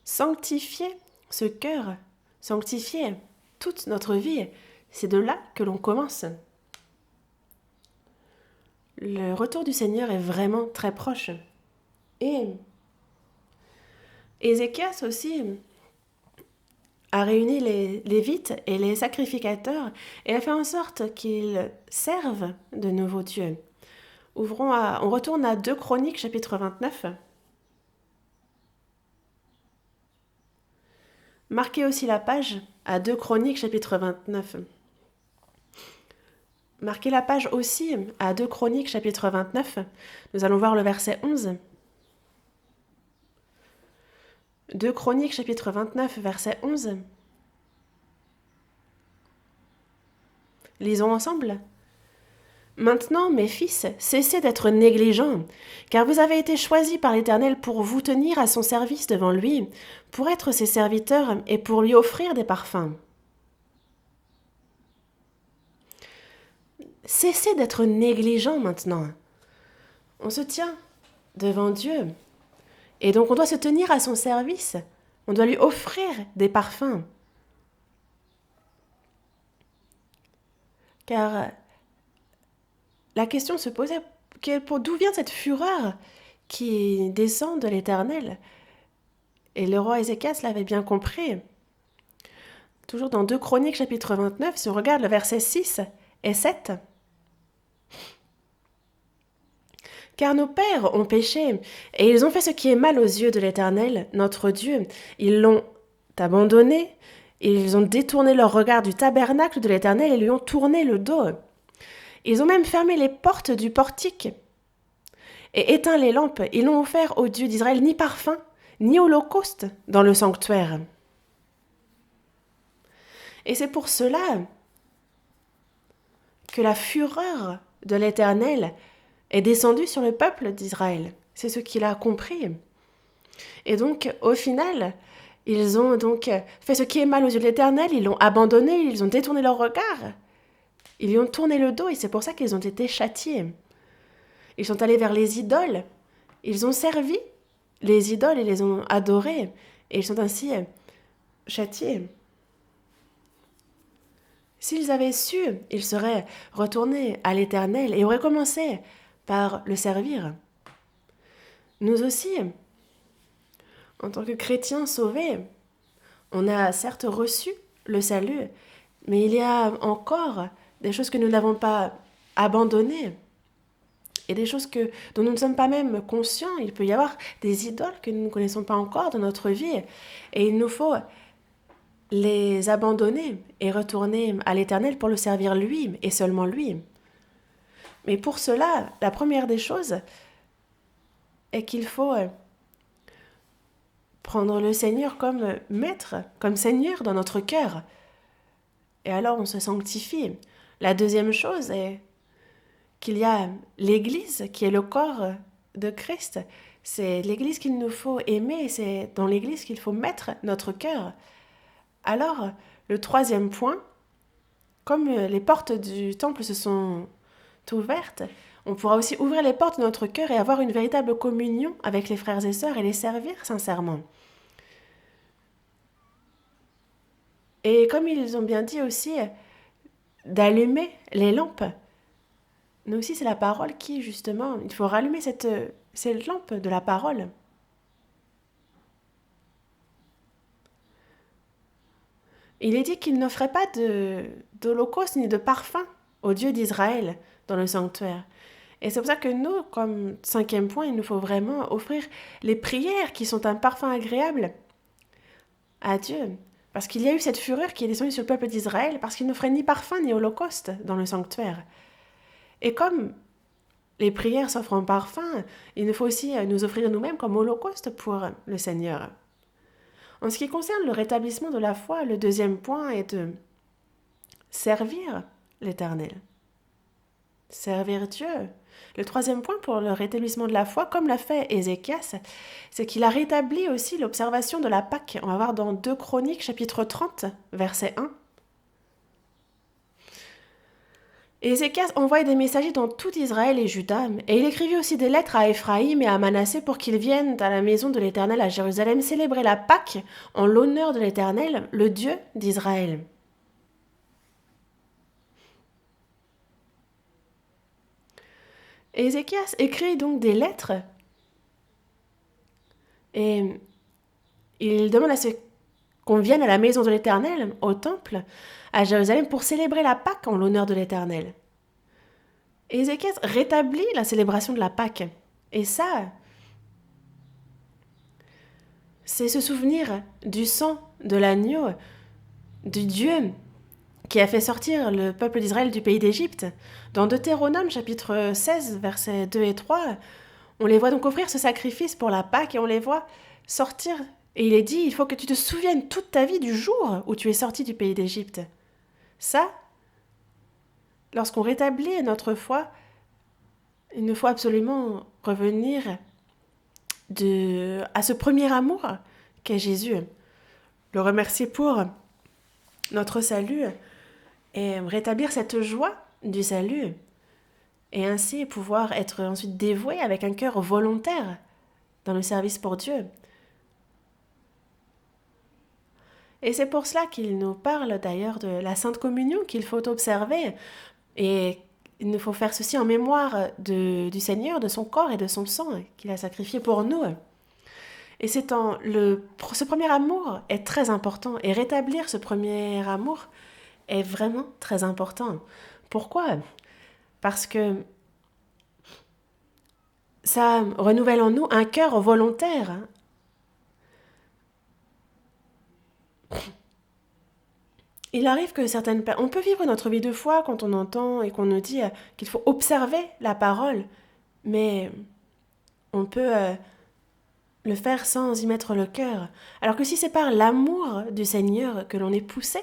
S1: sanctifier ce cœur, sanctifier toute notre vie. C'est de là que l'on commence. Le retour du Seigneur est vraiment très proche. Et Ézéchias aussi a réuni les Lévites et les sacrificateurs et a fait en sorte qu'ils servent de nouveau Dieu. On retourne à 2 Chroniques, chapitre 29. Marquez aussi la page à 2 Chroniques, chapitre 29. Marquez la page aussi à 2 Chroniques, chapitre 29. Nous allons voir le verset 11. 2 Chroniques, chapitre 29, verset 11. Lisons ensemble. Maintenant, mes fils, cessez d'être négligents, car vous avez été choisis par l'Éternel pour vous tenir à son service devant lui, pour être ses serviteurs et pour lui offrir des parfums. Cessez d'être négligents maintenant. On se tient devant Dieu, et donc on doit se tenir à son service, on doit lui offrir des parfums. Car la question se posait, d'où vient cette fureur qui descend de l'Éternel? Et le roi Ézéchias l'avait bien compris. Toujours dans 2 Chroniques, chapitre 29, si on regarde le verset 6 et 7. Car nos pères ont péché, et ils ont fait ce qui est mal aux yeux de l'Éternel, notre Dieu. Ils l'ont abandonné, et ils ont détourné leur regard du tabernacle de l'Éternel et lui ont tourné le dos. Ils ont même fermé les portes du portique et éteint les lampes. Ils n'ont offert au Dieu d'Israël ni parfum, ni holocauste dans le sanctuaire. Et c'est pour cela que la fureur de l'Éternel est descendue sur le peuple d'Israël. C'est ce qu'il a compris. Et donc, au final, Ils ont donc fait ce qui est mal aux yeux de l'Éternel, ils l'ont abandonné, ils ont détourné leur regard. Ils lui ont tourné le dos et c'est pour ça qu'ils ont été châtiés. Ils sont allés vers les idoles. Ils ont servi les idoles et les ont adorés. Et ils sont ainsi châtiés. S'ils avaient su, ils seraient retournés à l'Éternel et auraient commencé par le servir. Nous aussi, en tant que chrétiens sauvés, on a certes reçu le salut, mais il y a encore des choses que nous n'avons pas abandonnées et des choses dont nous ne sommes pas même conscients. Il peut y avoir des idoles que nous ne connaissons pas encore dans notre vie et il nous faut les abandonner et retourner à l'Éternel pour le servir lui et seulement lui. Mais pour cela, la première des choses est qu'il faut prendre le Seigneur comme maître, comme Seigneur dans notre cœur. Et alors on se sanctifie. La deuxième chose est qu'il y a l'Église qui est le corps de Christ. C'est l'Église qu'il nous faut aimer, c'est dans l'Église qu'il faut mettre notre cœur. Alors, le troisième point, comme les portes du temple se sont ouvertes, on pourra aussi ouvrir les portes de notre cœur et avoir une véritable communion avec les frères et sœurs et les servir sincèrement. Et comme ils ont bien dit aussi, d'allumer les lampes. Nous aussi, c'est la parole qui, justement, il faut rallumer cette lampe de la parole. Il est dit qu'il n'offrait pas d'holocauste ni de parfum au Dieu d'Israël dans le sanctuaire. Et c'est pour ça que nous, comme cinquième point, il nous faut vraiment offrir les prières qui sont un parfum agréable à Dieu. Parce qu'il y a eu cette fureur qui est descendue sur le peuple d'Israël, parce qu'il n'offrait ni parfum ni holocauste dans le sanctuaire. Et comme les prières s'offrent en parfum, il nous faut aussi nous offrir nous-mêmes comme holocauste pour le Seigneur. En ce qui concerne le rétablissement de la foi, le deuxième point est de servir l'Éternel. Servir Dieu. Le troisième point pour le rétablissement de la foi, comme l'a fait Ézéchias, c'est qu'il a rétabli aussi l'observation de la Pâque. On va voir dans 2 Chroniques, chapitre 30, verset 1. Ézéchias envoyait des messagers dans tout Israël et Juda, et il écrivit aussi des lettres à Éphraïm et à Manassé pour qu'ils viennent à la maison de l'Éternel à Jérusalem célébrer la Pâque en l'honneur de l'Éternel, le Dieu d'Israël. Ézéchias écrit donc des lettres et il demande à ce qu'on vienne à la maison de l'Éternel, au temple, à Jérusalem, pour célébrer la Pâque en l'honneur de l'Éternel. Ézéchias rétablit la célébration de la Pâque. Et ça, c'est se souvenir du sang de l'agneau, du Dieu qui a fait sortir le peuple d'Israël du pays d'Égypte. Dans Deutéronome, chapitre 16, versets 2 et 3, on les voit donc offrir ce sacrifice pour la Pâque et on les voit sortir. Et il est dit, il faut que tu te souviennes toute ta vie du jour où tu es sorti du pays d'Égypte. Ça, lorsqu'on rétablit notre foi, il nous faut absolument revenir à ce premier amour qu'est Jésus. Le remercier pour notre salut et rétablir cette joie du salut. Et ainsi pouvoir être ensuite dévoué avec un cœur volontaire dans le service pour Dieu. Et c'est pour cela qu'il nous parle d'ailleurs de la Sainte Communion qu'il faut observer. Et il nous faut faire ceci en mémoire du Seigneur, de son corps et de son sang qu'il a sacrifié pour nous. Et ce premier amour est très important. Et rétablir ce premier amour est vraiment très important. Pourquoi ? Parce que ça renouvelle en nous un cœur volontaire. Il arrive que on peut vivre notre vie de foi quand on entend et qu'on nous dit qu'il faut observer la parole, mais on peut le faire sans y mettre le cœur. Alors que si c'est par l'amour du Seigneur que l'on est poussé,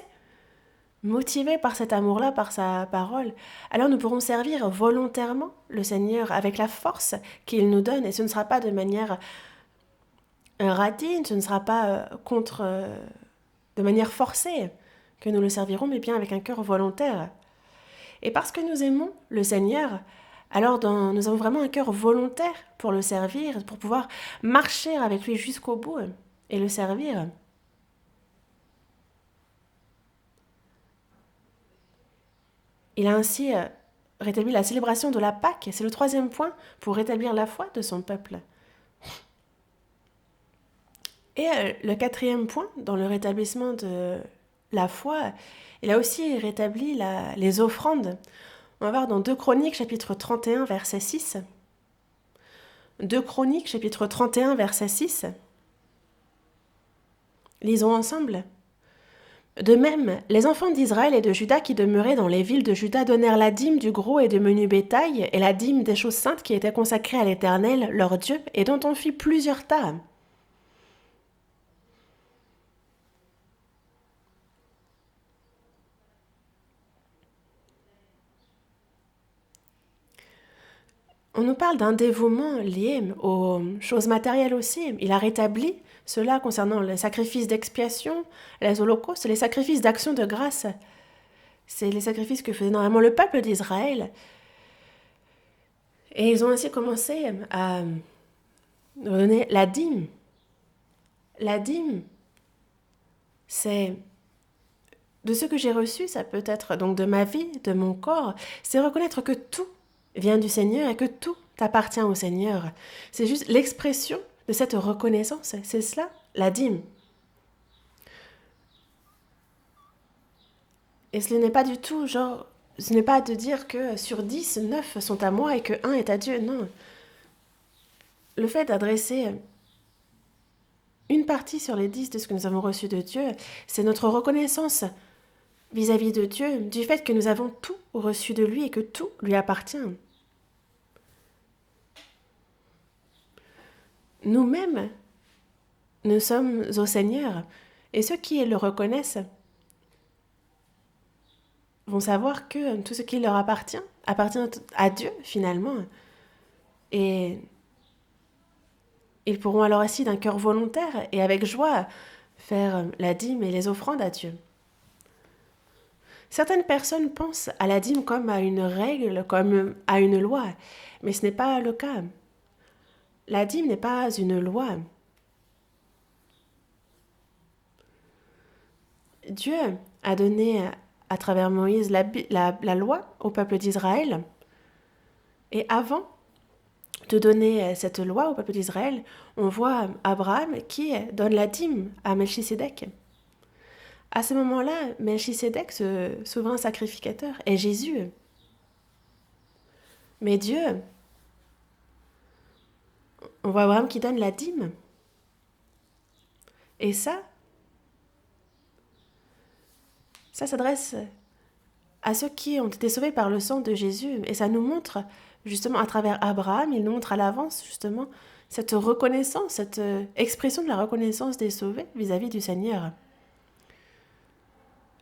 S1: motivé par cet amour-là, par sa parole, alors nous pourrons servir volontairement le Seigneur avec la force qu'il nous donne, et ce ne sera pas de manière un radin, ce ne sera pas de manière forcée que nous le servirons, mais bien avec un cœur volontaire. Et parce que nous aimons le Seigneur, alors nous avons vraiment un cœur volontaire pour le servir, pour pouvoir marcher avec lui jusqu'au bout et le servir. Il a ainsi rétabli la célébration de la Pâque. C'est le troisième point pour rétablir la foi de son peuple. Et le quatrième point, dans le rétablissement de la foi, il a aussi rétabli les offrandes. On va voir dans 2 Chroniques, chapitre 31, verset 6. 2 Chroniques, chapitre 31, verset 6. Lisons ensemble. De même, les enfants d'Israël et de Juda qui demeuraient dans les villes de Juda donnèrent la dîme du gros et du menu bétail et la dîme des choses saintes qui étaient consacrées à l'Éternel, leur Dieu, et dont on fit plusieurs tas. On nous parle d'un dévouement lié aux choses matérielles aussi. Il a rétabli cela concernant les sacrifices d'expiation, les holocaustes, les sacrifices d'action de grâce. C'est les sacrifices que faisait normalement le peuple d'Israël. Et ils ont ainsi commencé à donner la dîme. La dîme, c'est de ce que j'ai reçu, ça peut être donc de ma vie, de mon corps, c'est reconnaître que tout vient du Seigneur et que tout appartient au Seigneur. C'est juste l'expression de cette reconnaissance, c'est cela, la dîme. Et ce n'est pas du tout ce n'est pas de dire que sur 10, 9 sont à moi et que 1 est à Dieu, non. Le fait d'adresser une partie sur les 10 de ce que nous avons reçu de Dieu, c'est notre reconnaissance vis-à-vis de Dieu, du fait que nous avons tout reçu de lui et que tout lui appartient. Nous-mêmes, nous sommes au Seigneur, et ceux qui le reconnaissent vont savoir que tout ce qui leur appartient à Dieu finalement. Et ils pourront alors ainsi d'un cœur volontaire et avec joie faire la dîme et les offrandes à Dieu. Certaines personnes pensent à la dîme comme à une règle, comme à une loi, mais ce n'est pas le cas. La dîme n'est pas une loi. Dieu a donné à travers Moïse la loi au peuple d'Israël. Et avant de donner cette loi au peuple d'Israël, on voit Abraham qui donne la dîme à Melchisédek. À ce moment-là, Melchisédek, ce souverain sacrificateur, est Jésus. Mais Dieu, on voit Abraham qui donne la dîme. Et ça s'adresse à ceux qui ont été sauvés par le sang de Jésus. Et ça nous montre, justement, à travers Abraham, il nous montre à l'avance, justement, cette reconnaissance, cette expression de la reconnaissance des sauvés vis-à-vis du Seigneur.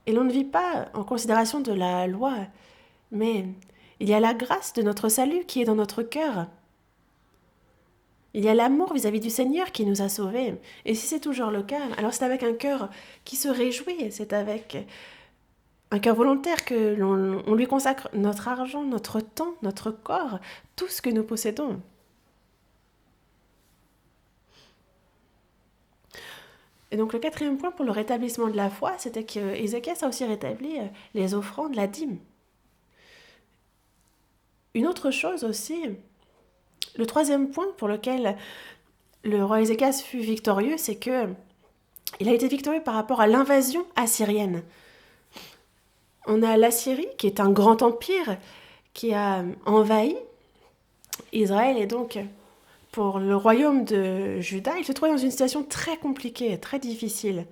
S1: Et l'on ne vit pas en considération de la loi, mais il y a la grâce de notre salut qui est dans notre cœur. Il y a l'amour vis-à-vis du Seigneur qui nous a sauvés. Et si c'est toujours le cas, alors c'est avec un cœur qui se réjouit, c'est avec un cœur volontaire que l'on lui consacre notre argent, notre temps, notre corps, tout ce que nous possédons. Et donc le quatrième point pour le rétablissement de la foi, c'était qu'Ézéchias a aussi rétabli les offrandes, la dîme. Une autre chose aussi, le troisième point pour lequel le roi Ézéchias fut victorieux, c'est que il a été victorieux par rapport à l'invasion assyrienne. On a l'Assyrie, qui est un grand empire, qui a envahi Israël, et donc pour le royaume de Juda, il se trouvait dans une situation très compliquée, très difficile.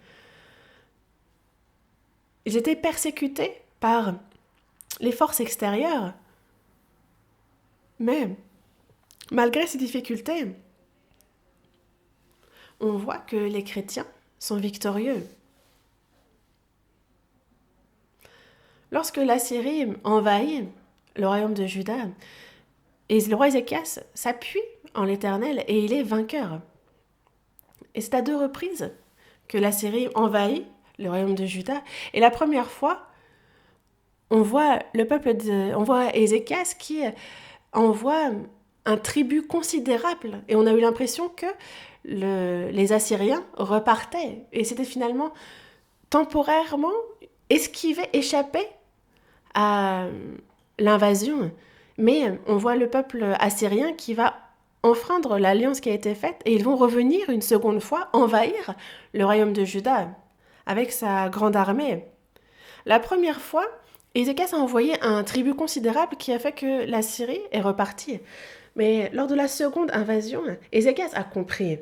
S1: Ils étaient persécutés par les forces extérieures, mais malgré ces difficultés, on voit que les chrétiens sont victorieux. Lorsque l'Assyrie envahit le royaume de Juda, et le roi Ézéchias s'appuie en l'Éternel et il est vainqueur. Et c'est à 2 reprises que l'Assyrie envahit le royaume de Juda. Et la première fois, on voit on voit Ézéchias qui envoie un tribut considérable. Et on a eu l'impression que les Assyriens repartaient. Et c'était finalement temporairement échappé à l'invasion. Mais on voit le peuple assyrien qui va enfreindre l'alliance qui a été faite et ils vont revenir une seconde fois envahir le royaume de Juda avec sa grande armée. La première fois, Ézéchias a envoyé un tribut considérable qui a fait que la Syrie est repartie. Mais lors de la seconde invasion, Ézéchias a compris.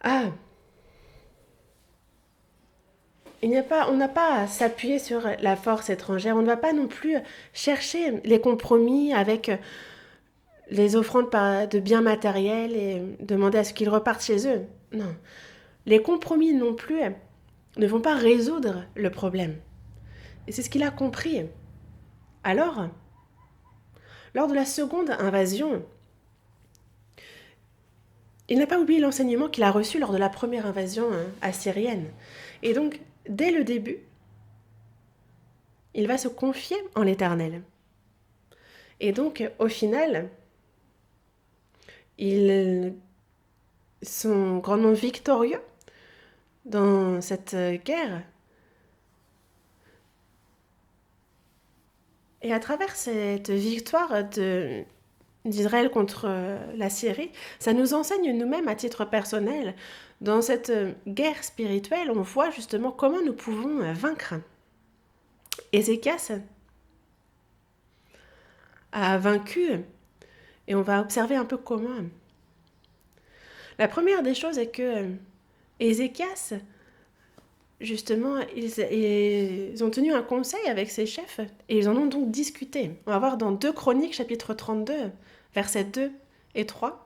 S1: Ah, on n'a pas à s'appuyer sur la force étrangère, on ne va pas non plus chercher les compromis avec les offrandes de biens matériels et demander à ce qu'ils repartent chez eux. Non, les compromis non plus ne vont pas résoudre le problème. Et c'est ce qu'il a compris. Alors, lors de la seconde invasion, il n'a pas oublié l'enseignement qu'il a reçu lors de la première invasion assyrienne. Et donc, dès le début, il va se confier en l'Éternel. Et donc, au final, ils sont grandement victorieux dans cette guerre. Et à travers cette victoire d'Israël contre la Syrie, ça nous enseigne nous-mêmes à titre personnel. Dans cette guerre spirituelle, on voit justement comment nous pouvons vaincre. Ézéchias a vaincu, et on va observer un peu comment. La première des choses est que Ézéchias, justement, ils ont tenu un conseil avec ses chefs et ils en ont donc discuté. On va voir dans 2 Chroniques, chapitre 32, versets 2 et 3.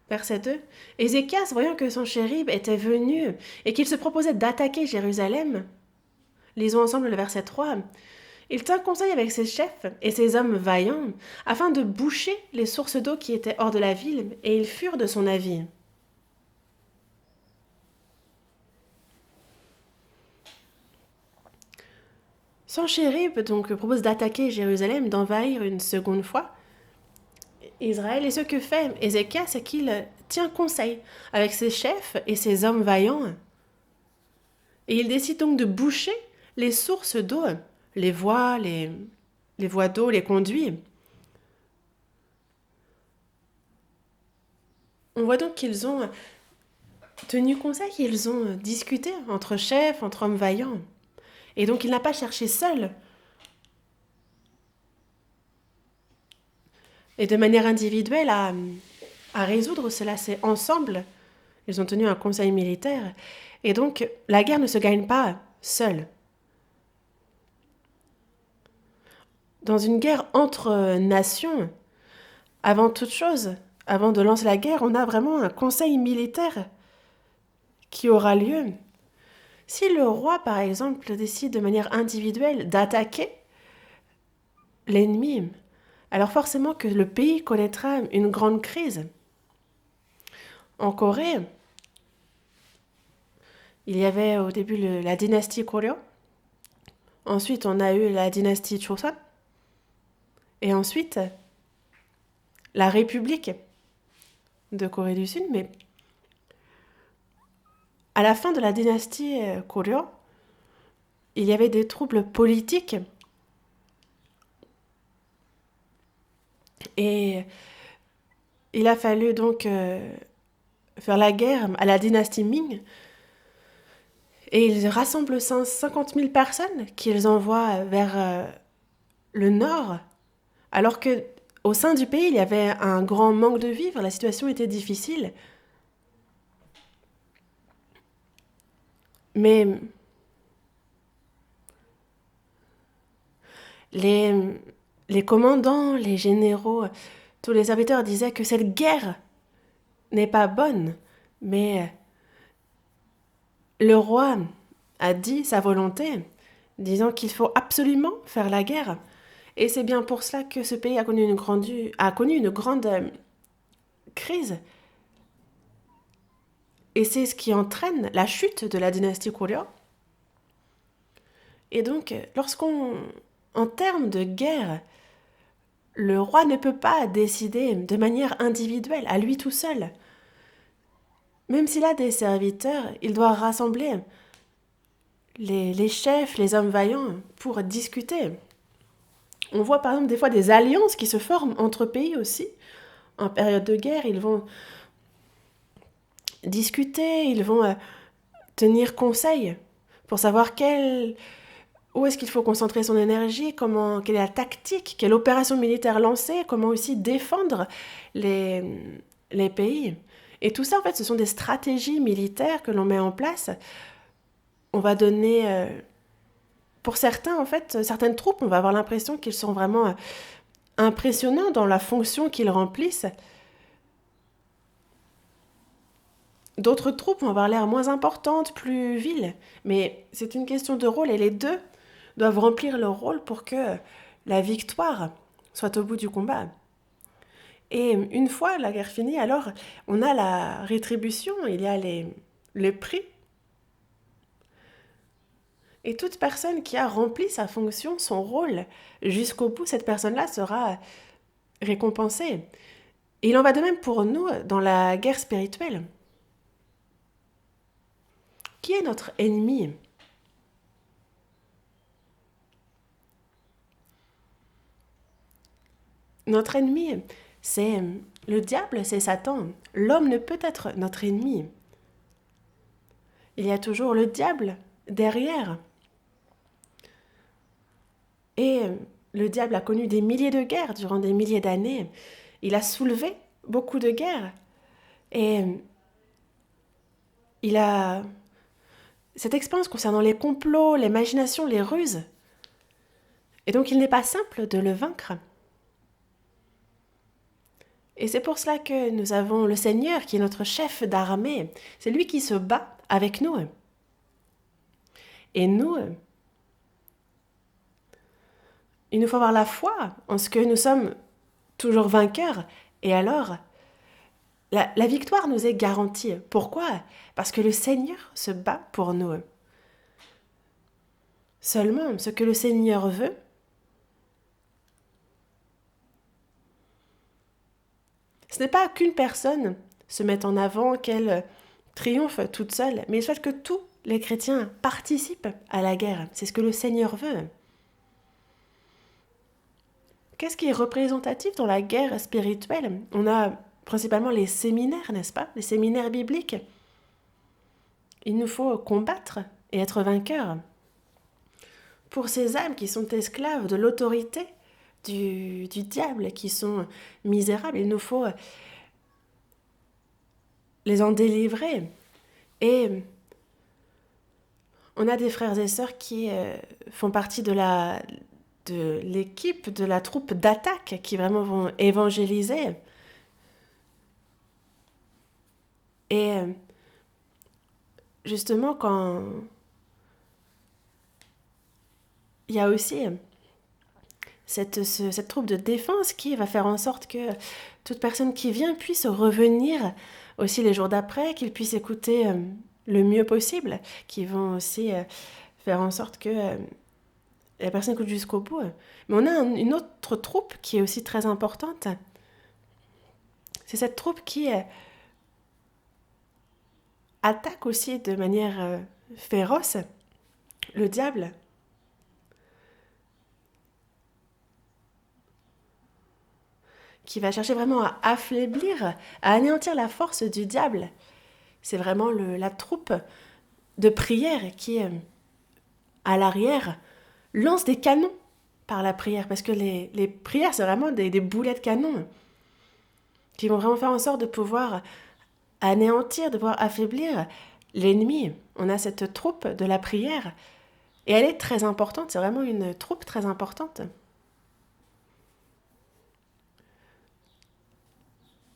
S1: Verset 2. Ézéchias, voyant que son chérib était venu et qu'il se proposait d'attaquer Jérusalem, lisons ensemble le verset 3. Il tint conseil avec ses chefs et ses hommes vaillants afin de boucher les sources d'eau qui étaient hors de la ville, et ils furent de son avis. Sanchérib donc propose d'attaquer Jérusalem, d'envahir une seconde fois Israël. Et ce que fait Ézéchias, c'est qu'il tient conseil avec ses chefs et ses hommes vaillants. Et il décide donc de boucher les sources d'eau, les voies d'eau, les conduits. On voit donc qu'ils ont tenu conseil, ils ont discuté entre chefs, entre hommes vaillants. Et donc il n'a pas cherché seul. Et de manière individuelle à résoudre cela, c'est ensemble. Ils ont tenu un conseil militaire. Et donc la guerre ne se gagne pas seule. Dans une guerre entre nations, avant toute chose, avant de lancer la guerre, on a vraiment un conseil militaire qui aura lieu. Si le roi, par exemple, décide de manière individuelle d'attaquer l'ennemi, alors forcément que le pays connaîtra une grande crise. En Corée, il y avait au début la dynastie Goryeo. Ensuite, on a eu la dynastie Choson. Et ensuite, la République de Corée du Sud. Mais à la fin de la dynastie Goryeo, il y avait des troubles politiques. Et il a fallu donc faire la guerre à la dynastie Ming. Et ils rassemblent 50 000 personnes qu'ils envoient vers le nord, alors que au sein du pays, il y avait un grand manque de vivres, la situation était difficile. Mais les commandants, les généraux, tous les serviteurs disaient que cette guerre n'est pas bonne, mais le roi a dit sa volonté, disant qu'il faut absolument faire la guerre. Et c'est bien pour cela que ce pays a connu une grande crise. Et c'est ce qui entraîne la chute de la dynastie Goryeo. Et donc, en termes de guerre, le roi ne peut pas décider de manière individuelle, à lui tout seul. Même s'il a des serviteurs, il doit rassembler les chefs, les hommes vaillants pour discuter. On voit par exemple des fois des alliances qui se forment entre pays aussi. En période de guerre, ils vont discuter, ils vont tenir conseil pour savoir où est-ce qu'il faut concentrer son énergie, quelle est la tactique, quelle opération militaire lancer, comment aussi défendre les pays. Et tout ça, en fait, ce sont des stratégies militaires que l'on met en place. On va donner, pour certains, en fait, certaines troupes, on va avoir l'impression qu'ils sont vraiment impressionnants dans la fonction qu'ils remplissent. D'autres troupes vont avoir l'air moins importantes, plus viles. Mais c'est une question de rôle et les deux doivent remplir leur rôle pour que la victoire soit au bout du combat. Et une fois la guerre finie, alors on a la rétribution, il y a les prix. Et toute personne qui a rempli sa fonction, son rôle, jusqu'au bout, cette personne-là sera récompensée. Et il en va de même pour nous dans la guerre spirituelle. Qui est notre ennemi ? Notre ennemi, c'est le diable, c'est Satan. L'homme ne peut être notre ennemi. Il y a toujours le diable derrière. Et le diable a connu des milliers de guerres durant des milliers d'années. Il a soulevé beaucoup de guerres. Et il a cette expérience concernant les complots, les machinations, les ruses. Et donc il n'est pas simple de le vaincre. Et c'est pour cela que nous avons le Seigneur qui est notre chef d'armée. C'est lui qui se bat avec nous. Et nous, il nous faut avoir la foi en ce que nous sommes toujours vainqueurs. Et alors, la victoire nous est garantie. Pourquoi ? Parce que le Seigneur se bat pour nous. Seulement, ce que le Seigneur veut, ce n'est pas qu'une personne se mette en avant, qu'elle triomphe toute seule, mais il souhaite que tous les chrétiens participent à la guerre. C'est ce que le Seigneur veut. Qu'est-ce qui est représentatif dans la guerre spirituelle ? On a principalement les séminaires, n'est-ce pas ? Les séminaires bibliques. Il nous faut combattre et être vainqueurs. Pour ces âmes qui sont esclaves de l'autorité du diable, qui sont misérables, il nous faut les en délivrer. Et on a des frères et sœurs qui font partie de l'équipe, de la troupe d'attaque, qui vraiment vont évangéliser. Et justement, quand il y a aussi cette troupe de défense qui va faire en sorte que toute personne qui vient puisse revenir aussi les jours d'après, qu'ils puissent écouter le mieux possible, qui vont aussi faire en sorte que la personne écoute jusqu'au bout. Mais on a une autre troupe qui est aussi très importante. C'est cette troupe qui attaque aussi de manière féroce le diable. Qui va chercher vraiment à affaiblir, à anéantir la force du diable. C'est vraiment la troupe de prière qui, à l'arrière, lance des canons par la prière. Parce que les prières, c'est vraiment des boulets de canon qui vont vraiment faire en sorte de pouvoir anéantir, de pouvoir affaiblir l'ennemi. On a cette troupe de la prière et elle est très importante, c'est vraiment une troupe très importante.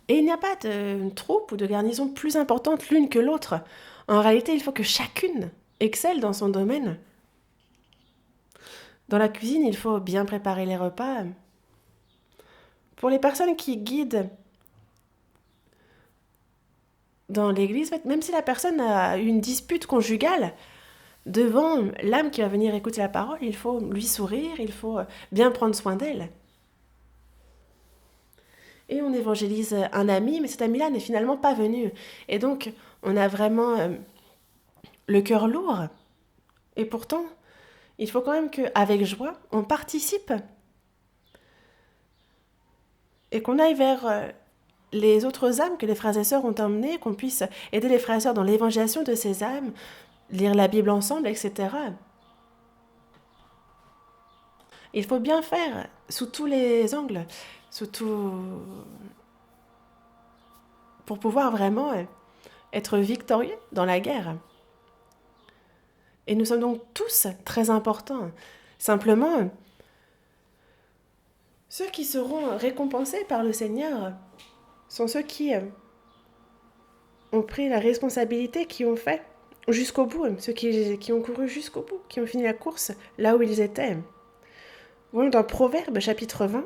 S1: Et il n'y a pas de troupe ou de garnison plus importante l'une que l'autre. En réalité, il faut que chacune excelle dans son domaine. Dans la cuisine, il faut bien préparer les repas. Pour les personnes qui guident dans l'Église, même si la personne a une dispute conjugale, devant l'âme qui va venir écouter la parole, il faut lui sourire, il faut bien prendre soin d'elle. Et on évangélise un ami, mais cet ami-là n'est finalement pas venu. Et donc, on a vraiment le cœur lourd. Et pourtant, il faut quand même qu'avec joie, on participe et qu'on aille vers les autres âmes que les frères et sœurs ont emmenées, qu'on puisse aider les frères et sœurs dans l'évangélisation de ces âmes, lire la Bible ensemble, etc. Il faut bien faire sous tous les angles, pour pouvoir vraiment être victorieux dans la guerre. Et nous sommes donc tous très importants. Simplement, ceux qui seront récompensés par le Seigneur sont ceux qui ont pris la responsabilité, qui ont fait jusqu'au bout, ceux qui ont couru jusqu'au bout, qui ont fini la course là où ils étaient. Voyons dans Proverbes chapitre 20.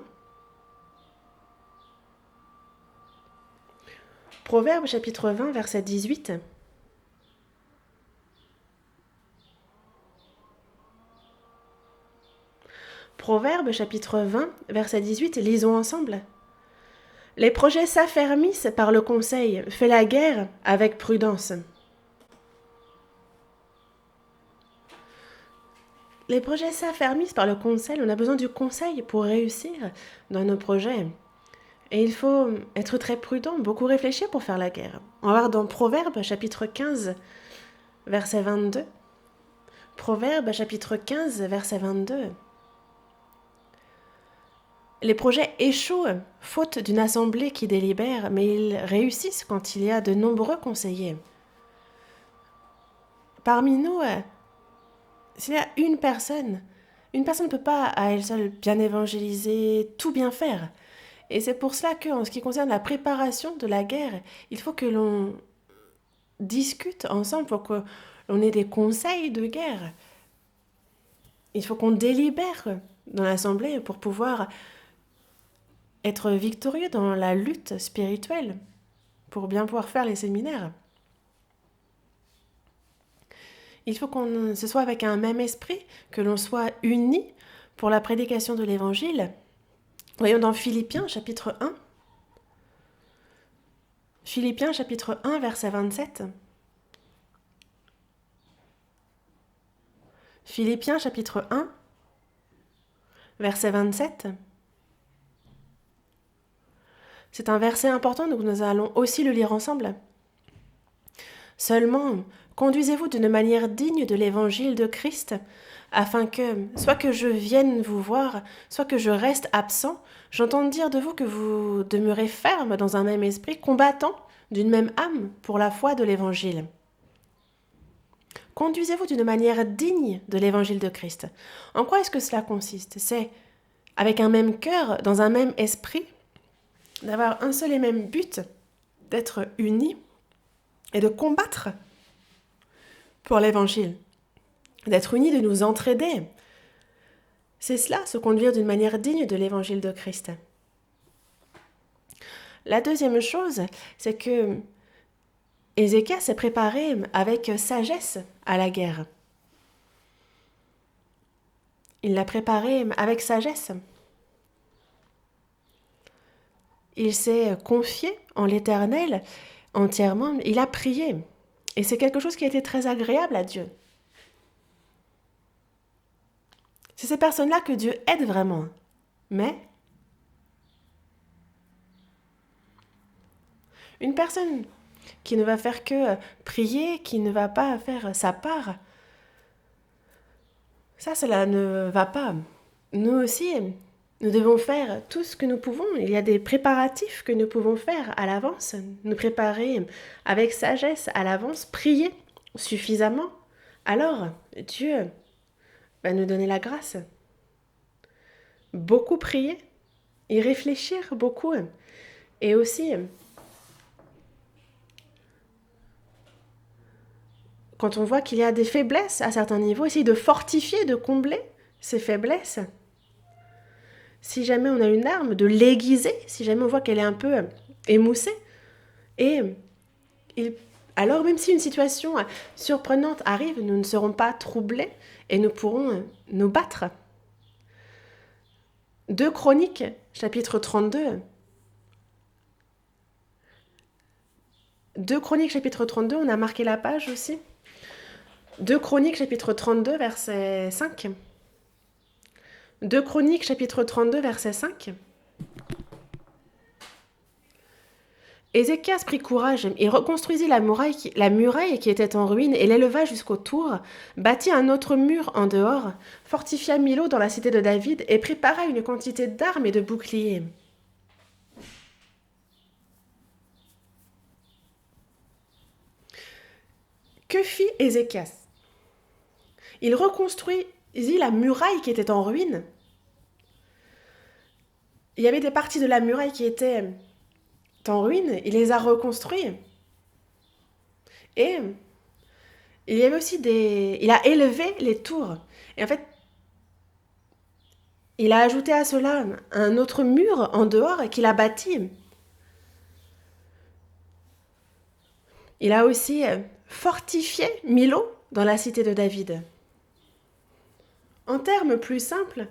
S1: Proverbes chapitre 20, verset 18. Proverbes chapitre 20, verset 18, lisons ensemble. Les projets s'affermissent par le conseil, fais la guerre avec prudence. Les projets s'affermissent par le conseil, on a besoin du conseil pour réussir dans nos projets. Et il faut être très prudent, beaucoup réfléchir pour faire la guerre. On va voir dans Proverbes chapitre 15, verset 22. Proverbes chapitre 15, verset 22. Les projets échouent faute d'une assemblée qui délibère, mais ils réussissent quand il y a de nombreux conseillers. Parmi nous, s'il y a une personne ne peut pas à elle seule bien évangéliser, tout bien faire. Et c'est pour cela qu'en ce qui concerne la préparation de la guerre, il faut que l'on discute ensemble, pour que l'on ait des conseils de guerre. Il faut qu'on délibère dans l'assemblée pour pouvoir être victorieux dans la lutte spirituelle, pour bien pouvoir faire les séminaires. Il faut qu'on se soit avec un même esprit, que l'on soit unis pour la prédication de l'Évangile. Voyons dans Philippiens chapitre 1. Philippiens chapitre 1, verset 27. Philippiens chapitre 1, verset 27. C'est un verset important, donc nous allons aussi le lire ensemble. Seulement, conduisez-vous d'une manière digne de l'évangile de Christ, afin que, soit que je vienne vous voir, soit que je reste absent, j'entende dire de vous que vous demeurez ferme dans un même esprit, combattant d'une même âme pour la foi de l'évangile. Conduisez-vous d'une manière digne de l'évangile de Christ. En quoi est-ce que cela consiste? C'est avec un même cœur, dans un même esprit, d'avoir un seul et même but, d'être unis et de combattre pour l'évangile, d'être unis, de nous entraider. C'est cela, se conduire d'une manière digne de l'évangile de Christ. La deuxième chose, c'est que Ézéchias s'est préparé avec sagesse à la guerre. Il l'a préparé avec sagesse. Il s'est confié en l'Éternel entièrement. Il a prié. Et c'est quelque chose qui a été très agréable à Dieu. C'est ces personnes-là que Dieu aide vraiment. Mais une personne qui ne va faire que prier, qui ne va pas faire sa part, cela ne va pas. Nous aussi, nous devons faire tout ce que nous pouvons. Il y a des préparatifs que nous pouvons faire à l'avance, nous préparer avec sagesse à l'avance, prier suffisamment. Alors, Dieu va nous donner la grâce. Beaucoup prier, y réfléchir beaucoup. Et aussi, quand on voit qu'il y a des faiblesses à certains niveaux, essayer de fortifier, de combler ces faiblesses. Si jamais on a une arme, de l'aiguiser, si jamais on voit qu'elle est un peu émoussée, et il- alors même si une situation surprenante arrive, nous ne serons pas troublés et nous pourrons nous battre. 2 Chroniques, chapitre 32. 2 Chroniques, chapitre 32, on a marqué la page aussi. 2 Chroniques, chapitre 32, verset 5. 2 Chroniques, chapitre 32, verset 5. Ézéchias prit courage, il reconstruisit la muraille qui était en ruine et l'éleva jusqu'au tour, bâtit un autre mur en dehors, fortifia Milo dans la cité de David et prépara une quantité d'armes et de boucliers. Que fit Ézéchias? Il reconstruisit la muraille qui était en ruine. Il y avait des parties de la muraille qui étaient en ruine, il les a reconstruits. Et il y avait aussi il a élevé les tours. Et en fait, il a ajouté à cela un autre mur en dehors qu'il a bâti. Il a aussi fortifié Milo dans la cité de David. En termes plus simples,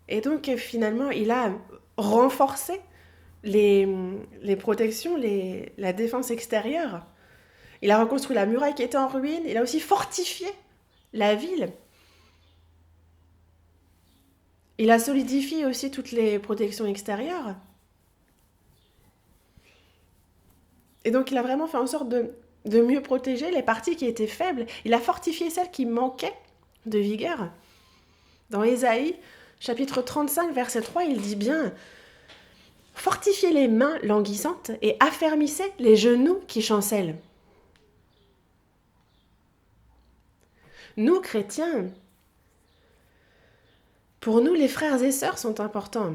S1: et donc finalement, il a renforcé les protections, la défense extérieure. Il a reconstruit la muraille qui était en ruine. Il a aussi fortifié la ville. Il a solidifié aussi toutes les protections extérieures. Et donc, il a vraiment fait en sorte de mieux protéger les parties qui étaient faibles. Il a fortifié celles qui manquaient de vigueur. Dans Ésaïe, chapitre 35, verset 3, il dit bien « Fortifiez les mains languissantes et affermissez les genoux qui chancellent. » Nous, chrétiens, pour nous, les frères et sœurs sont importants.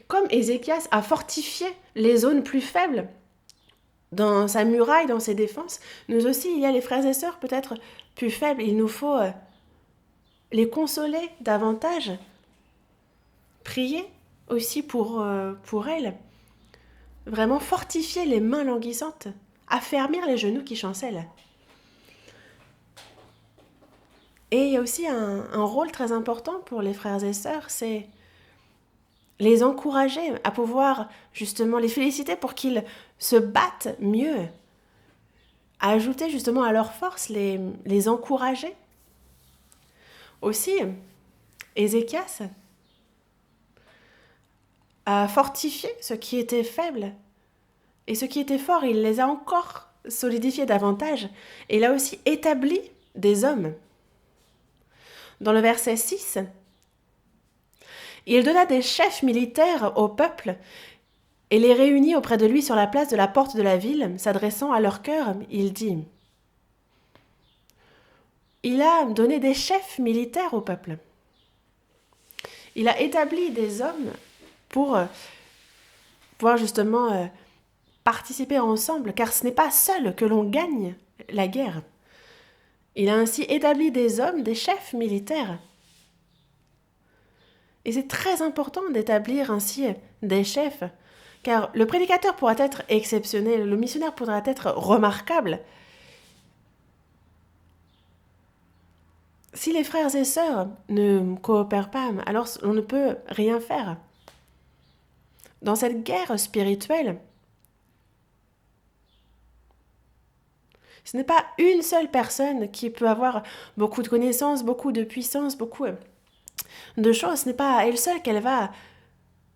S1: Comme Ézéchias a fortifié les zones plus faibles dans sa muraille, dans ses défenses, nous aussi, il y a les frères et sœurs peut-être plus faibles. Il nous faut les consoler davantage, prier aussi pour elles, vraiment fortifier les mains languissantes, affermir les genoux qui chancellent. Et il y a aussi un rôle très important pour les frères et sœurs, c'est les encourager à pouvoir justement les féliciter pour qu'ils se battent mieux, à ajouter justement à leur force, les encourager. Aussi, Ézéchias a fortifié ce qui était faible et ce qui était fort, il les a encore solidifiés davantage et il a aussi établi des hommes. Dans le verset 6, il donna des chefs militaires au peuple et les réunit auprès de lui sur la place de la porte de la ville, s'adressant à leur cœur, il dit « Il a donné des chefs militaires au peuple. Il a établi des hommes pour pouvoir justement participer ensemble, car ce n'est pas seul que l'on gagne la guerre. Il a ainsi établi des hommes, des chefs militaires. Et c'est très important d'établir ainsi des chefs, car le prédicateur pourra être exceptionnel, le missionnaire pourra être remarquable. Si les frères et sœurs ne coopèrent pas, alors on ne peut rien faire. Dans cette guerre spirituelle, ce n'est pas une seule personne qui peut avoir beaucoup de connaissances, beaucoup de puissance, beaucoup de choses. Ce n'est pas à elle seule qu'elle va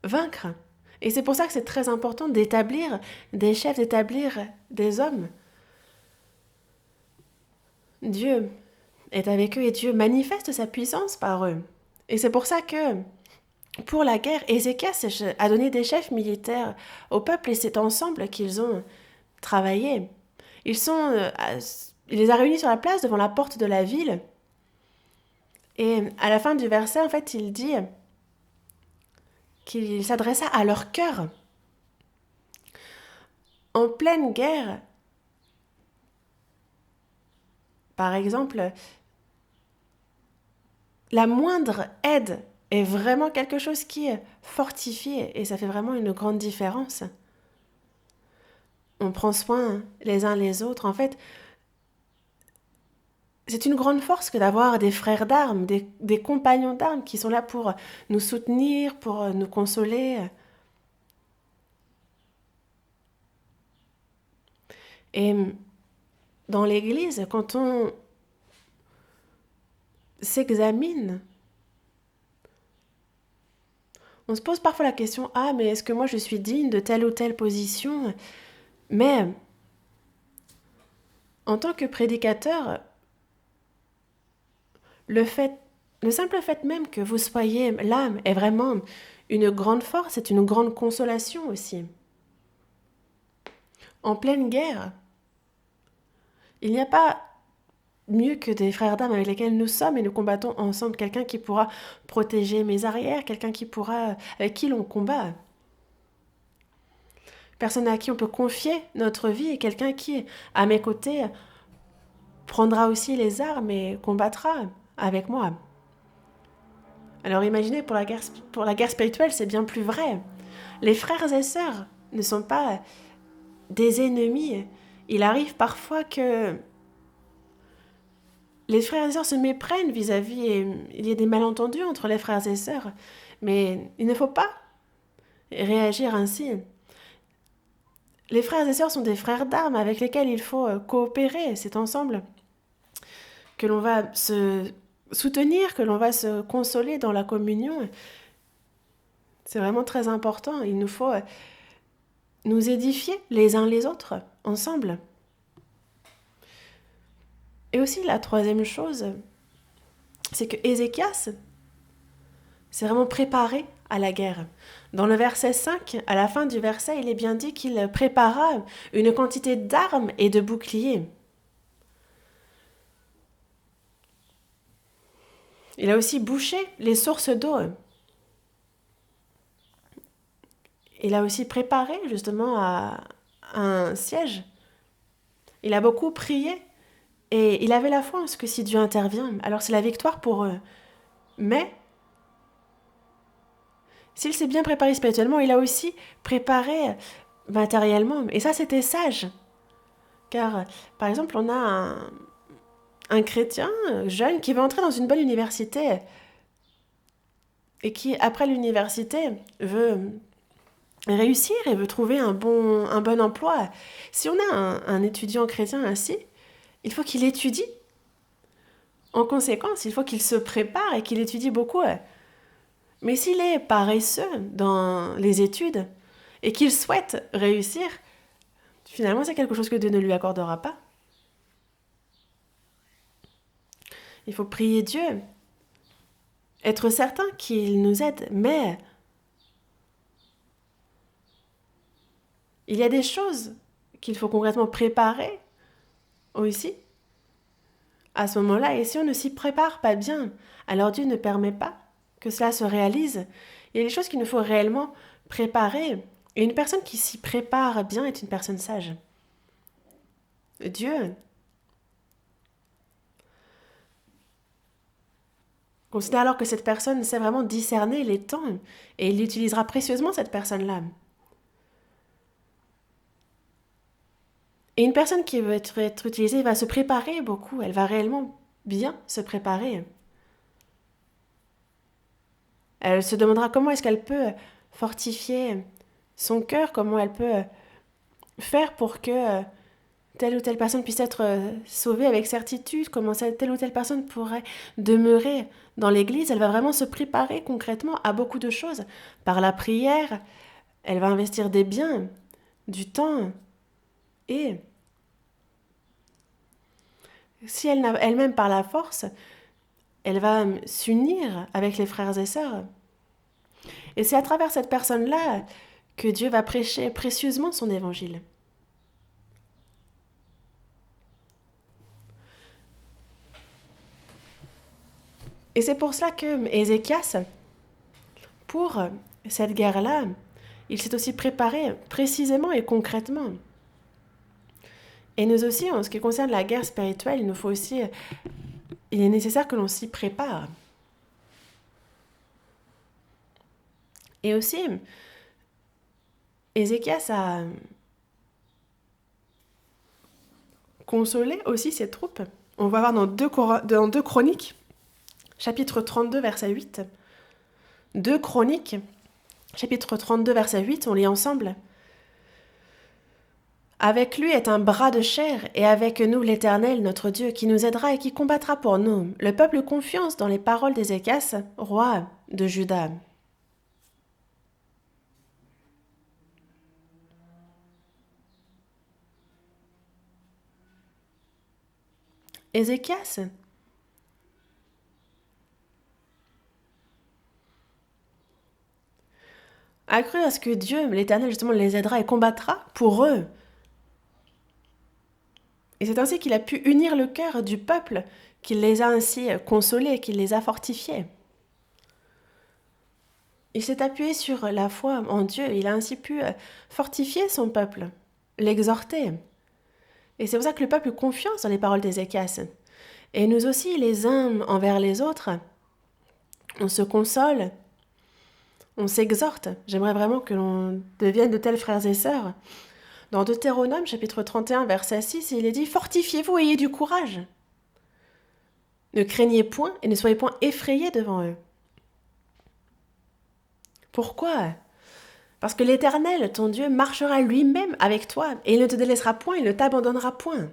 S1: vaincre. Et c'est pour ça que c'est très important d'établir des chefs, d'établir des hommes. Dieu est avec eux et Dieu manifeste sa puissance par eux. Et c'est pour ça que, pour la guerre, Ézéchias a donné des chefs militaires au peuple et c'est ensemble qu'ils ont travaillé. Il les a réunis sur la place devant la porte de la ville. Et à la fin du verset, en fait, il dit qu'il s'adressa à leur cœur. En pleine guerre, par exemple, la moindre aide est vraiment quelque chose qui fortifie et ça fait vraiment une grande différence. on prend soin les uns les autres. En fait, c'est une grande force que d'avoir des frères d'armes, des compagnons d'armes qui sont là pour nous soutenir, pour nous consoler. Et dans l'Église, quand on s'examine, on se pose parfois la question, ah, mais est-ce que moi je suis digne de telle ou telle position? Mais en tant que prédicateur, le fait, le simple fait même que vous soyez l'âme est vraiment une grande force, c'est une grande consolation aussi. En pleine guerre, il n'y a pas mieux que des frères d'armes avec lesquels nous sommes et nous combattons ensemble, quelqu'un qui pourra protéger mes arrières, quelqu'un qui pourra, avec qui l'on combat. Personne à qui on peut confier notre vie et quelqu'un qui, à mes côtés, prendra aussi les armes et combattra avec moi. Alors imaginez, pour la guerre spirituelle, c'est bien plus vrai. Les frères et sœurs ne sont pas des ennemis. Il arrive parfois que les frères et sœurs se méprennent vis-à-vis et il y a des malentendus entre les frères et sœurs. Mais il ne faut pas réagir ainsi. Les frères et sœurs sont des frères d'armes avec lesquels il faut coopérer. C'est ensemble que l'on va se soutenir, que l'on va se consoler dans la communion. C'est vraiment très important. Il nous faut nous édifier les uns les autres, ensemble. Et aussi la troisième chose, c'est que Ézéchias s'est vraiment préparé à la guerre. Dans le verset 5, à la fin du verset, il est bien dit qu'il prépara une quantité d'armes et de boucliers. Il a aussi bouché les sources d'eau. Il a aussi préparé justement à un siège. Il a beaucoup prié et il avait la foi en ce que si Dieu intervient, alors c'est la victoire pour eux. Mais s'il s'est bien préparé spirituellement, il a aussi préparé matériellement. Et ça, c'était sage. Car, par exemple, on a un chrétien jeune qui veut entrer dans une bonne université et qui, après l'université, veut réussir et veut trouver un bon emploi. Si on a un étudiant chrétien ainsi, il faut qu'il étudie. En conséquence, il faut qu'il se prépare et qu'il étudie beaucoup. Mais s'il est paresseux dans les études et qu'il souhaite réussir, finalement, c'est quelque chose que Dieu ne lui accordera pas. Il faut prier Dieu, être certain qu'il nous aide, mais il y a des choses qu'il faut concrètement préparer aussi à ce moment-là. Et si on ne s'y prépare pas bien, alors Dieu ne permet pas que cela se réalise. Il y a des choses qu'il nous faut réellement préparer. Et une personne qui s'y prépare bien est une personne sage. Dieu considère alors que cette personne sait vraiment discerner les temps et il utilisera précieusement cette personne-là. Et une personne qui veut être utilisée va se préparer beaucoup, elle va réellement bien se préparer. Elle se demandera comment est-ce qu'elle peut fortifier son cœur, comment elle peut faire pour que telle ou telle personne puisse être sauvée avec certitude, comment telle ou telle personne pourrait demeurer dans l'Église. Elle va vraiment se préparer concrètement à beaucoup de choses. Par la prière, elle va investir des biens, du temps, et si elle n'a elle-même par la force, elle va s'unir avec les frères et sœurs. Et c'est à travers cette personne-là que Dieu va prêcher précieusement son évangile. Et c'est pour cela que Ézéchias, pour cette guerre-là, il s'est aussi préparé précisément et concrètement. Et nous aussi, en ce qui concerne la guerre spirituelle, il est nécessaire que l'on s'y prépare. Et aussi, Ézéchias consoler aussi ses troupes. On va voir dans 2 Chroniques, chapitre 32, verset 8. 2 Chroniques, chapitre 32, verset 8, on lit ensemble. Avec lui est un bras de chair, et avec nous l'Éternel, notre Dieu, qui nous aidera et qui combattra pour nous. Le peuple confiance dans les paroles d'Ézéchias, roi de Juda. Ézéchias a cru à ce que Dieu, l'Éternel, justement, les aidera et combattra pour eux. Et c'est ainsi qu'il a pu unir le cœur du peuple, qu'il les a ainsi consolés, qu'il les a fortifiés. Il s'est appuyé sur la foi en Dieu, il a ainsi pu fortifier son peuple, l'exhorter. Et c'est pour ça que le peuple a confiance dans les paroles d'Ézéchias. Et nous aussi, les uns envers les autres, on se console, on s'exhorte. J'aimerais vraiment que l'on devienne de tels frères et sœurs. Dans Deutéronome, chapitre 31, verset 6, il est dit « Fortifiez-vous, ayez du courage. Ne craignez point et ne soyez point effrayés devant eux. » Pourquoi ? Parce que l'Éternel, ton Dieu, marchera lui-même avec toi, et il ne te délaissera point, il ne t'abandonnera point.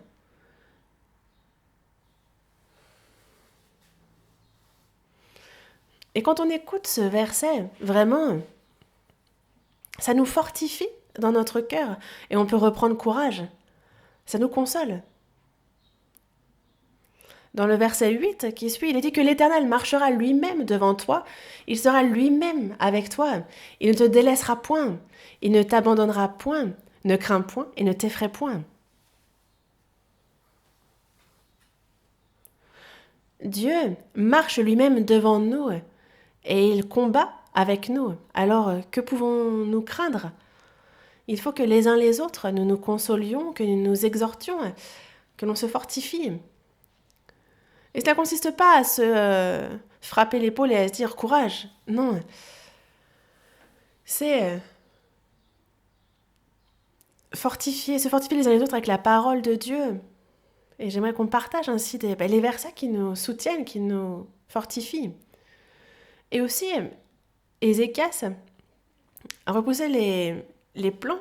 S1: Et quand on écoute ce verset, vraiment, ça nous fortifie dans notre cœur, et on peut reprendre courage. Ça nous console. Dans le verset 8 qui suit, il est dit que l'Éternel marchera lui-même devant toi, il sera lui-même avec toi, il ne te délaissera point, il ne t'abandonnera point, ne crains point et ne t'effraie point. Dieu marche lui-même devant nous et il combat avec nous. Alors, que pouvons-nous craindre ? Il faut que les uns les autres, nous nous consolions, que nous nous exhortions, que l'on se fortifie. Et cela ne consiste pas à se frapper l'épaule et à se dire « courage ». Non. C'est se fortifier les uns les autres avec la parole de Dieu. Et j'aimerais qu'on partage ainsi les versets qui nous soutiennent, qui nous fortifient. Et aussi, Ézéchias a repoussé les plans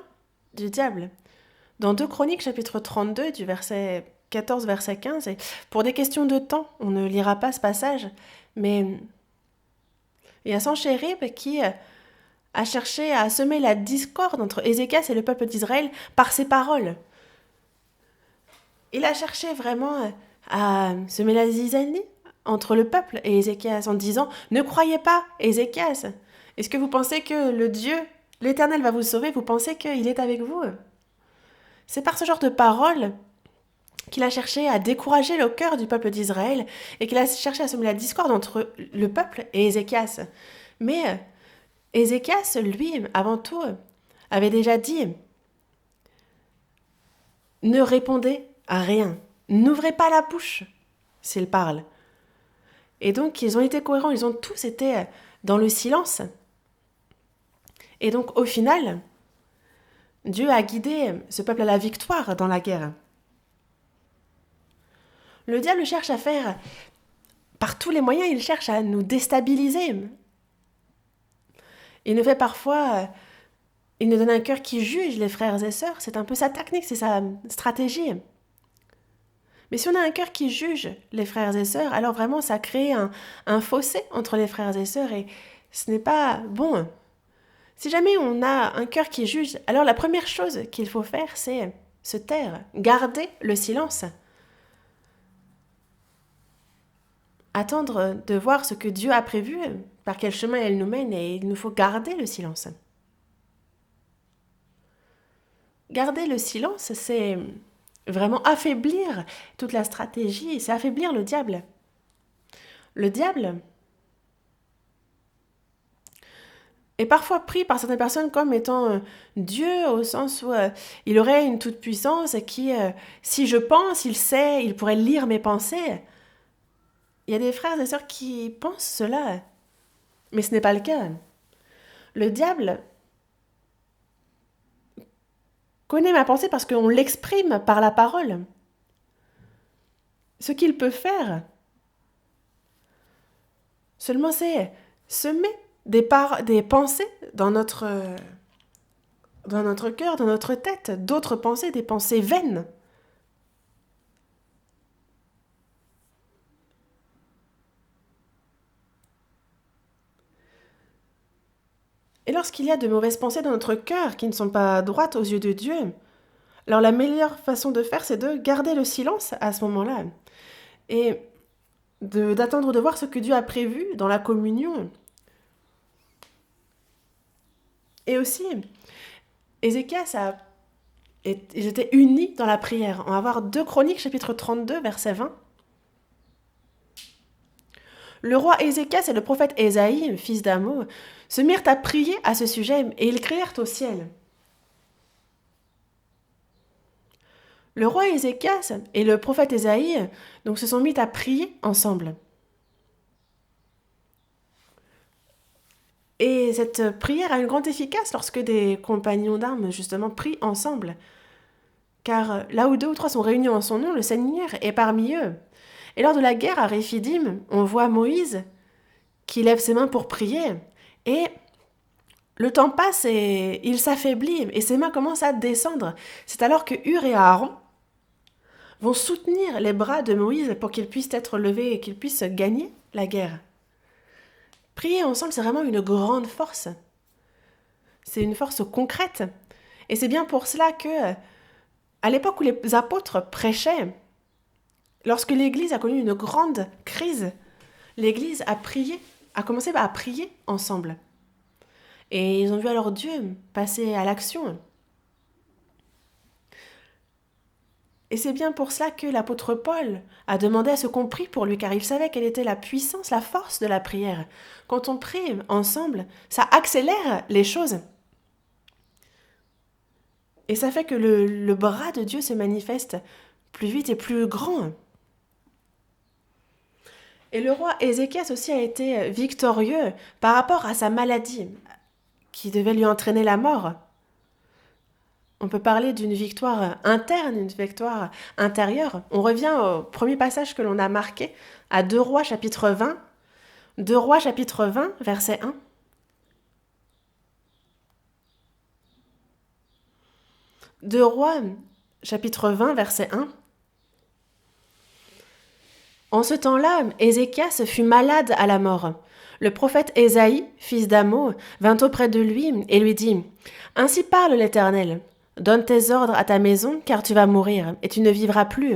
S1: du diable. Dans 2 Chroniques, chapitre 32, du verset 14, verset 15, et pour des questions de temps, on ne lira pas ce passage, mais il y a Sanchérib qui a cherché à semer la discorde entre Ézéchias et le peuple d'Israël par ses paroles. Il a cherché vraiment à semer la zizanie entre le peuple et Ézéchias en disant « Ne croyez pas, Ézéchias, est-ce que vous pensez que le Dieu, l'Éternel va vous sauver? Vous pensez qu'il est avec vous ?» C'est par ce genre de paroles qu'il a cherché à décourager le cœur du peuple d'Israël et qu'il a cherché à semer la discorde entre le peuple et Ézéchias. Mais Ézéchias, lui, avant tout, avait déjà dit « Ne répondez à rien, n'ouvrez pas la bouche s'il parle. » Et donc, ils ont été cohérents, ils ont tous été dans le silence. Et donc, au final, Dieu a guidé ce peuple à la victoire dans la guerre. Le diable cherche à faire, par tous les moyens, il cherche à nous déstabiliser. Il nous fait parfois, il nous donne un cœur qui juge les frères et sœurs, c'est un peu sa technique, c'est sa stratégie. Mais si on a un cœur qui juge les frères et sœurs, alors vraiment ça crée un fossé entre les frères et sœurs et ce n'est pas bon. Si jamais on a un cœur qui juge, alors la première chose qu'il faut faire, c'est se taire, garder le silence. Attendre de voir ce que Dieu a prévu, par quel chemin elle nous mène, et il nous faut garder le silence. Garder le silence, c'est vraiment affaiblir toute la stratégie, c'est affaiblir le diable. Le diable est parfois pris par certaines personnes comme étant Dieu, au sens où il aurait une toute-puissance qui, si je pense, il sait, il pourrait lire mes pensées. Il y a des frères et sœurs qui pensent cela, mais ce n'est pas le cas. Le diable connaît ma pensée parce qu'on l'exprime par la parole. Ce qu'il peut faire, seulement c'est semer des pensées dans notre cœur, dans notre tête, d'autres pensées, des pensées vaines. Et lorsqu'il y a de mauvaises pensées dans notre cœur qui ne sont pas droites aux yeux de Dieu, alors la meilleure façon de faire, c'est de garder le silence à ce moment-là et d'attendre de voir ce que Dieu a prévu dans la communion. Et aussi, Ézéchias ils étaient unis dans la prière. On va voir 2 Chroniques, chapitre 32, verset 20. Le roi Ézéchias et le prophète Ésaïe, fils d'Amo, se mirent à prier à ce sujet et ils crièrent au ciel. Le roi Ézéchias et le prophète Ésaïe donc, se sont mis à prier ensemble. Et cette prière a une grande efficace lorsque des compagnons d'armes, justement, prient ensemble. Car là où 2 ou 3 sont réunis en son nom, le Seigneur est parmi eux. Et lors de la guerre à Réphidim, on voit Moïse qui lève ses mains pour prier. Et le temps passe et il s'affaiblit et ses mains commencent à descendre. C'est alors que Hur et Aaron vont soutenir les bras de Moïse pour qu'il puisse être levé et qu'il puisse gagner la guerre. Prier ensemble, c'est vraiment une grande force. C'est une force concrète. Et c'est bien pour cela que, à l'époque où les apôtres prêchaient, lorsque l'Église a connu une grande crise, l'Église a commencé à prier ensemble. Et ils ont vu alors Dieu passer à l'action. Et c'est bien pour cela que l'apôtre Paul a demandé à ce qu'on prie pour lui, car il savait quelle était la puissance, la force de la prière. Quand on prie ensemble, ça accélère les choses. Et ça fait que le bras de Dieu se manifeste plus vite et plus grand. Et le roi Ézéchias aussi a été victorieux par rapport à sa maladie, qui devait lui entraîner la mort. On peut parler d'une victoire interne, une victoire intérieure. On revient au premier passage que l'on a marqué, à 2 Rois chapitre 20. 2 Rois chapitre 20, verset 1. 2 Rois chapitre 20, verset 1. En ce temps-là, Ézéchias fut malade à la mort. Le prophète Ésaïe, fils d'Amo, vint auprès de lui et lui dit « Ainsi parle l'Éternel, donne tes ordres à ta maison, car tu vas mourir, et tu ne vivras plus. »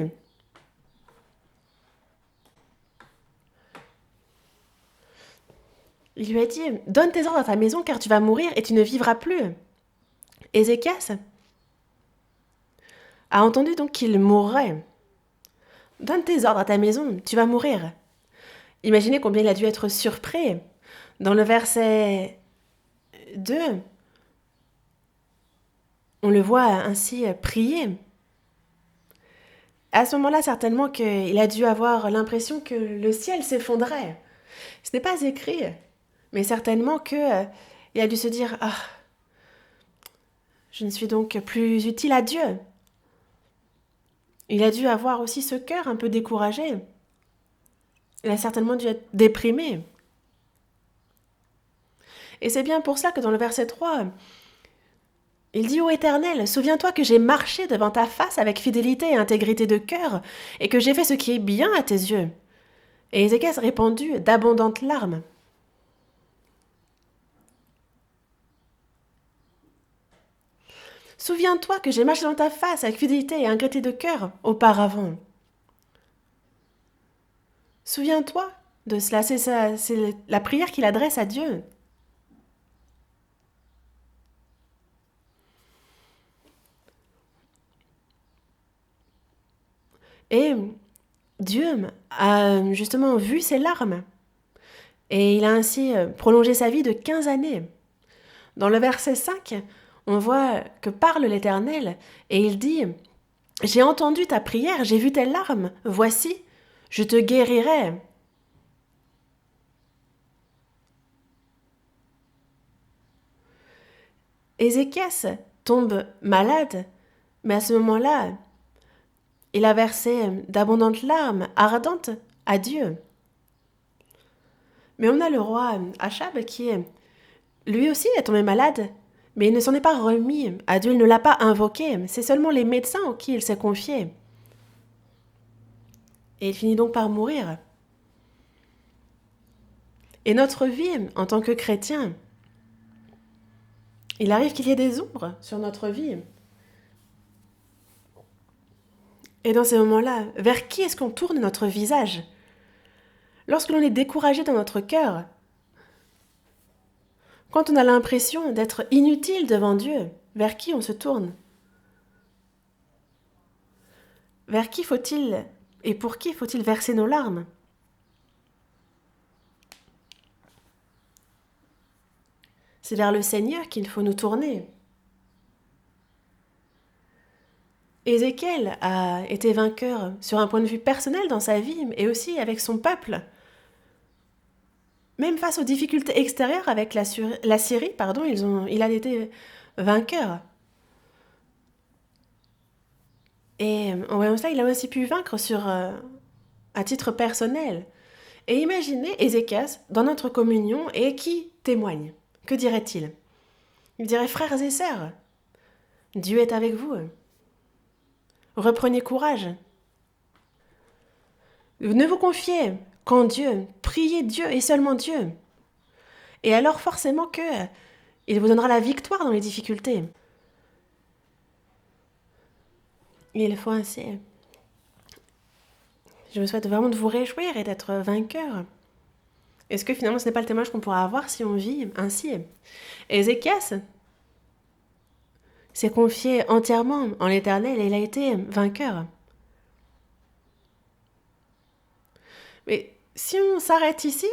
S1: Il lui a dit « Donne tes ordres à ta maison, car tu vas mourir, et tu ne vivras plus. » Ézéchias a entendu donc qu'il mourrait. « Donne tes ordres à ta maison, tu vas mourir. » Imaginez combien il a dû être surpris. Dans le verset 2, on le voit ainsi prier. À ce moment-là, certainement qu'il a dû avoir l'impression que le ciel s'effondrait. Ce n'est pas écrit, mais certainement qu'il a dû se dire « Ah, je ne suis donc plus utile à Dieu. » Il a dû avoir aussi ce cœur un peu découragé. Il a certainement dû être déprimé. Et c'est bien pour cela que dans le verset 3, il dit « Ô Éternel, souviens-toi que j'ai marché devant ta face avec fidélité et intégrité de cœur, et que j'ai fait ce qui est bien à tes yeux. » Et Ézéchias répandit d'abondantes larmes. « Souviens-toi que j'ai marché dans ta face avec fidélité et intégrité de cœur auparavant. » Souviens-toi de cela, c'est la prière qu'il adresse à Dieu. Et Dieu a justement vu ses larmes. Et il a ainsi prolongé sa vie de 15 années. Dans le verset 5, on voit que parle l'Éternel et il dit « J'ai entendu ta prière, j'ai vu tes larmes, voici, je te guérirai. » Ézéchias tombe malade, mais à ce moment-là, il a versé d'abondantes larmes ardentes à Dieu. Mais on a le roi Achab qui, lui aussi, est tombé malade, mais il ne s'en est pas remis à Dieu, il ne l'a pas invoqué, c'est seulement les médecins en qui il s'est confié. Et il finit donc par mourir. Et notre vie, en tant que chrétien, il arrive qu'il y ait des ombres sur notre vie. Et dans ces moments-là, vers qui est-ce qu'on tourne notre visage? Lorsque l'on est découragé dans notre cœur, quand on a l'impression d'être inutile devant Dieu, vers qui on se tourne? Vers qui faut-il et pour qui faut-il verser nos larmes? C'est vers le Seigneur qu'il faut nous tourner. Ézéchiel a été vainqueur sur un point de vue personnel dans sa vie et aussi avec son peuple. Même face aux difficultés extérieures avec la Syrie, il a été vainqueur. Et en voyant cela, il a aussi pu vaincre à titre personnel. Et imaginez Ézéchias dans notre communion et qui témoigne. Que dirait-il? Il dirait: frères et sœurs, Dieu est avec vous. Reprenez courage. Ne vous confiez qu'en Dieu. Priez Dieu et seulement Dieu. Et alors forcément il vous donnera la victoire dans les difficultés. Il faut ainsi. Je me souhaite vraiment de vous réjouir et d'être vainqueur. Est-ce que finalement ce n'est pas le témoignage qu'on pourra avoir si on vit ainsi? Ézéchias s'est confié entièrement en l'Éternel et il a été vainqueur. Mais si on s'arrête ici,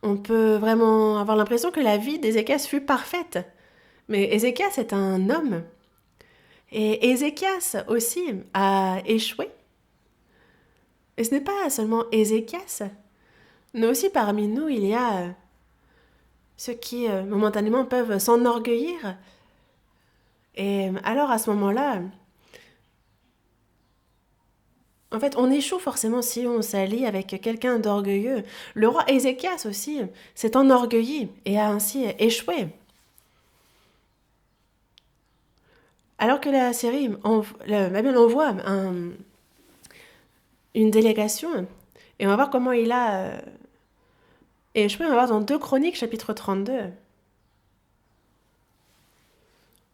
S1: on peut vraiment avoir l'impression que la vie d'Ézéchias fut parfaite. Mais Ézéchias est un homme. Et Ézéchias aussi a échoué. Et ce n'est pas seulement Ézéchias, mais aussi parmi nous, il y a ceux qui momentanément peuvent s'enorgueillir. Et alors à ce moment-là, en fait, on échoue forcément si on s'allie avec quelqu'un d'orgueilleux. Le roi Ézéchias aussi s'est enorgueilli et a ainsi échoué. Alors que la Babylone envoie une délégation, et on va voir comment il a échoué. On va voir dans 2 Chroniques chapitre 32.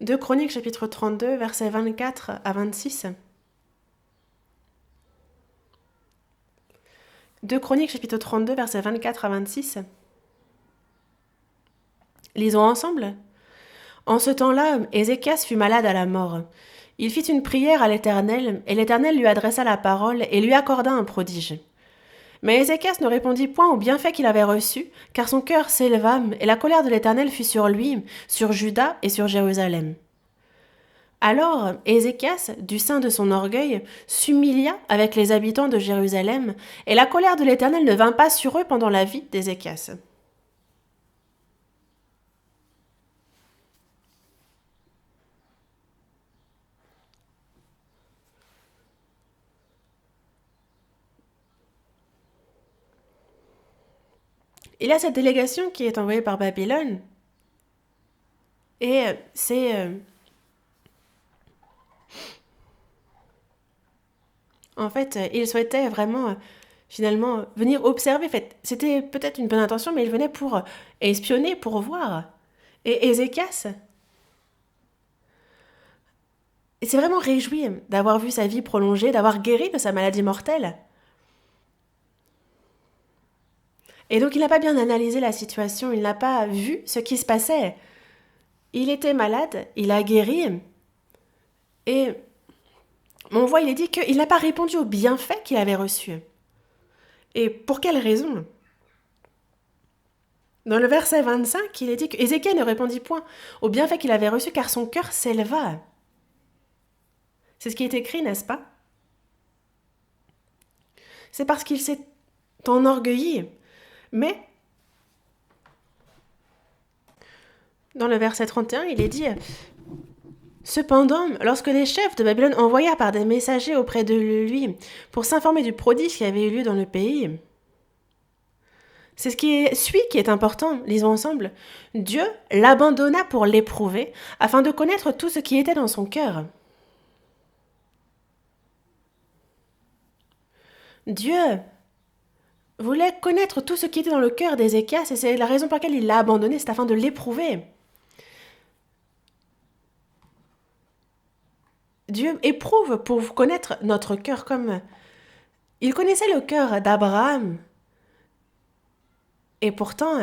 S1: 2 Chroniques chapitre 32, versets 24 à 26. 2 Chroniques chapitre 32, versets 24 à 26. Lisons ensemble. En ce temps-là, Ézéchias fut malade à la mort. Il fit une prière à l'Éternel, et l'Éternel lui adressa la parole et lui accorda un prodige. Mais Ézéchias ne répondit point au bienfait qu'il avait reçu, car son cœur s'éleva, et la colère de l'Éternel fut sur lui, sur Juda et sur Jérusalem. Alors Ézéchias, du sein de son orgueil, s'humilia avec les habitants de Jérusalem, et la colère de l'Éternel ne vint pas sur eux pendant la vie d'Ézéchias. Il y a cette délégation qui est envoyée par Babylone, et en fait, il souhaitait vraiment, finalement, venir observer. En fait, c'était peut-être une bonne intention, mais il venait pour espionner, pour voir. Et Ézéchias s'est vraiment réjoui d'avoir vu sa vie prolongée, d'avoir guéri de sa maladie mortelle. Et donc il n'a pas bien analysé la situation, il n'a pas vu ce qui se passait. Il était malade, il a guéri, et on voit, il est dit qu'il n'a pas répondu aux bienfaits qu'il avait reçus. Et pour quelle raison? Dans le verset 25, il est dit qu'Ézéchiel ne répondit point aux bienfaits qu'il avait reçus car son cœur s'éleva. C'est ce qui est écrit, n'est-ce pas? C'est parce qu'il s'est enorgueilli. Mais, dans le verset 31, il est dit Cependant, lorsque les chefs de Babylone envoyèrent par des messagers auprès de lui pour s'informer du prodige qui avait eu lieu dans le pays, c'est celui qui est important, lisons ensemble. Dieu l'abandonna pour l'éprouver, afin de connaître tout ce qui était dans son cœur. Dieu voulait connaître tout ce qui était dans le cœur d'Ézéchias, et c'est la raison pour laquelle il l'a abandonné, c'est afin de l'éprouver. Dieu éprouve pour connaître notre cœur comme il connaissait le cœur d'Abraham. Et pourtant,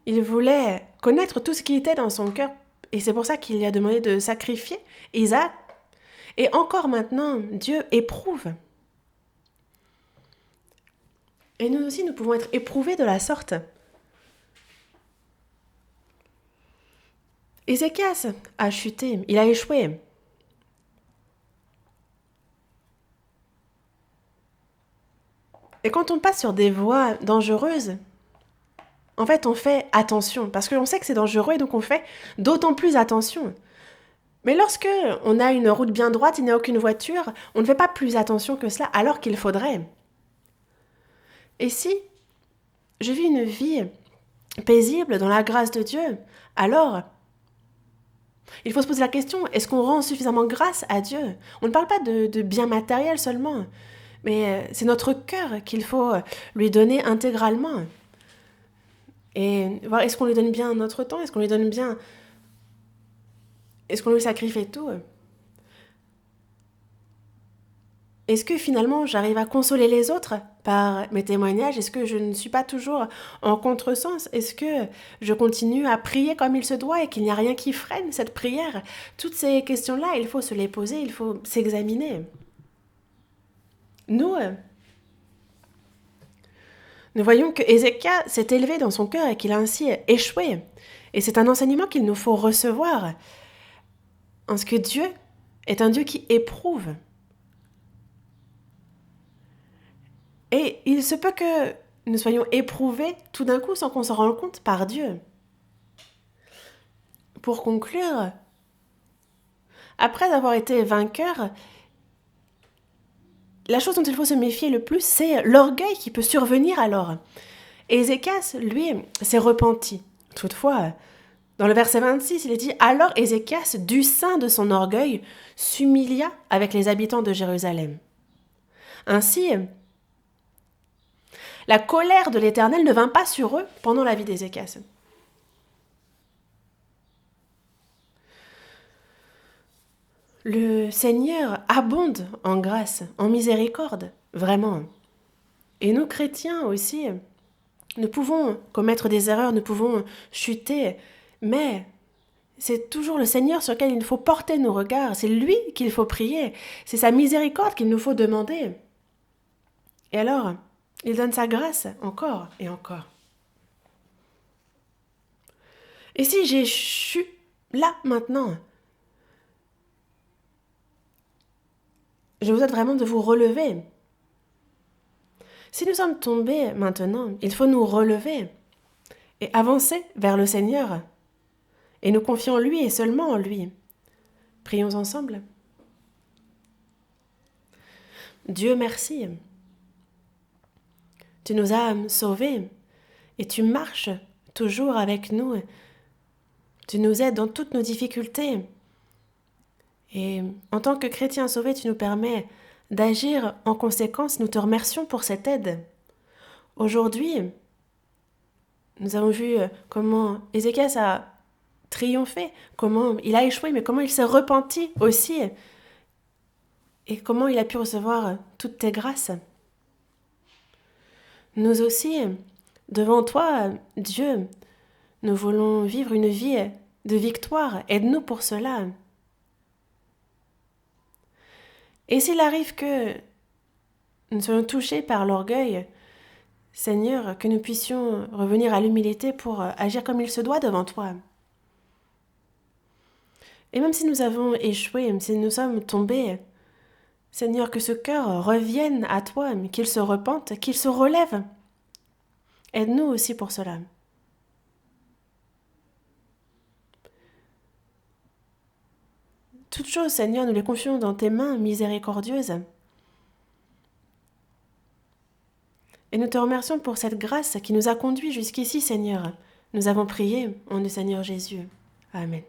S1: il voulait connaître tout ce qui était dans son cœur. Et c'est pour ça qu'il lui a demandé de sacrifier Isaac. Et encore maintenant, Dieu éprouve. Et nous aussi, nous pouvons être éprouvés de la sorte. Ézéchias a chuté, il a échoué. Et quand on passe sur des voies dangereuses, en fait, on fait attention, parce qu'on sait que c'est dangereux et donc on fait d'autant plus attention. Mais lorsque on a une route bien droite, il n'y a aucune voiture, on ne fait pas plus attention que cela alors qu'il faudrait. Et si je vis une vie paisible dans la grâce de Dieu, alors il faut se poser la question, est-ce qu'on rend suffisamment grâce à Dieu? On ne parle pas de biens matériels seulement, mais c'est notre cœur qu'il faut lui donner intégralement. Et voir, est-ce qu'on lui donne bien notre temps? Est-ce qu'on lui donne bien... Est-ce qu'on lui sacrifie tout? Est-ce que finalement j'arrive à consoler les autres par mes témoignages? Est-ce que je ne suis pas toujours en contresens? Est-ce que je continue à prier comme il se doit et qu'il n'y a rien qui freine cette prière? Toutes ces questions-là, il faut se les poser, il faut s'examiner. Nous voyons que Ézéchias s'est élevé dans son cœur et qu'il a ainsi échoué. Et c'est un enseignement qu'il nous faut recevoir. Parce que Dieu est un Dieu qui éprouve. Et il se peut que nous soyons éprouvés tout d'un coup sans qu'on s'en rende compte par Dieu. Pour conclure, après avoir été vainqueur, la chose dont il faut se méfier le plus, c'est l'orgueil qui peut survenir alors. Ézéchias, lui, s'est repenti. Toutefois, dans le verset 26, il est dit « Alors Ézéchias, du sein de son orgueil, s'humilia avec les habitants de Jérusalem. » Ainsi, la colère de l'Éternel ne vint pas sur eux pendant la vie d'Ézéchias. Le Seigneur abonde en grâce, en miséricorde, vraiment. Et nous, chrétiens aussi, nous pouvons commettre des erreurs, nous pouvons chuter, mais c'est toujours le Seigneur sur lequel il faut porter nos regards, c'est lui qu'il faut prier, c'est sa miséricorde qu'il nous faut demander. Et alors, il donne sa grâce encore et encore. Et si j'échoue là, maintenant, je vous souhaite vraiment de vous relever. Si nous sommes tombés maintenant, il faut nous relever et avancer vers le Seigneur. Et nous confions en lui et seulement en lui. Prions ensemble. Dieu merci. Tu nous as sauvés et tu marches toujours avec nous. Tu nous aides dans toutes nos difficultés. Et en tant que chrétien sauvé, tu nous permets d'agir en conséquence. Nous te remercions pour cette aide. Aujourd'hui, nous avons vu comment Ézéchias a triomphé, comment il a échoué, mais comment il s'est repenti aussi, et comment il a pu recevoir toutes tes grâces. Nous aussi, devant toi, Dieu, nous voulons vivre une vie de victoire. Aide-nous pour cela. Et s'il arrive que nous soyons touchés par l'orgueil, Seigneur, que nous puissions revenir à l'humilité pour agir comme il se doit devant toi. Et même si nous avons échoué, même si nous sommes tombés, Seigneur, que ce cœur revienne à toi, qu'il se repente, qu'il se relève. Aide-nous aussi pour cela. Toutes choses, Seigneur, nous les confions dans tes mains miséricordieuses. Et nous te remercions pour cette grâce qui nous a conduits jusqu'ici, Seigneur. Nous avons prié en le Seigneur Jésus. Amen.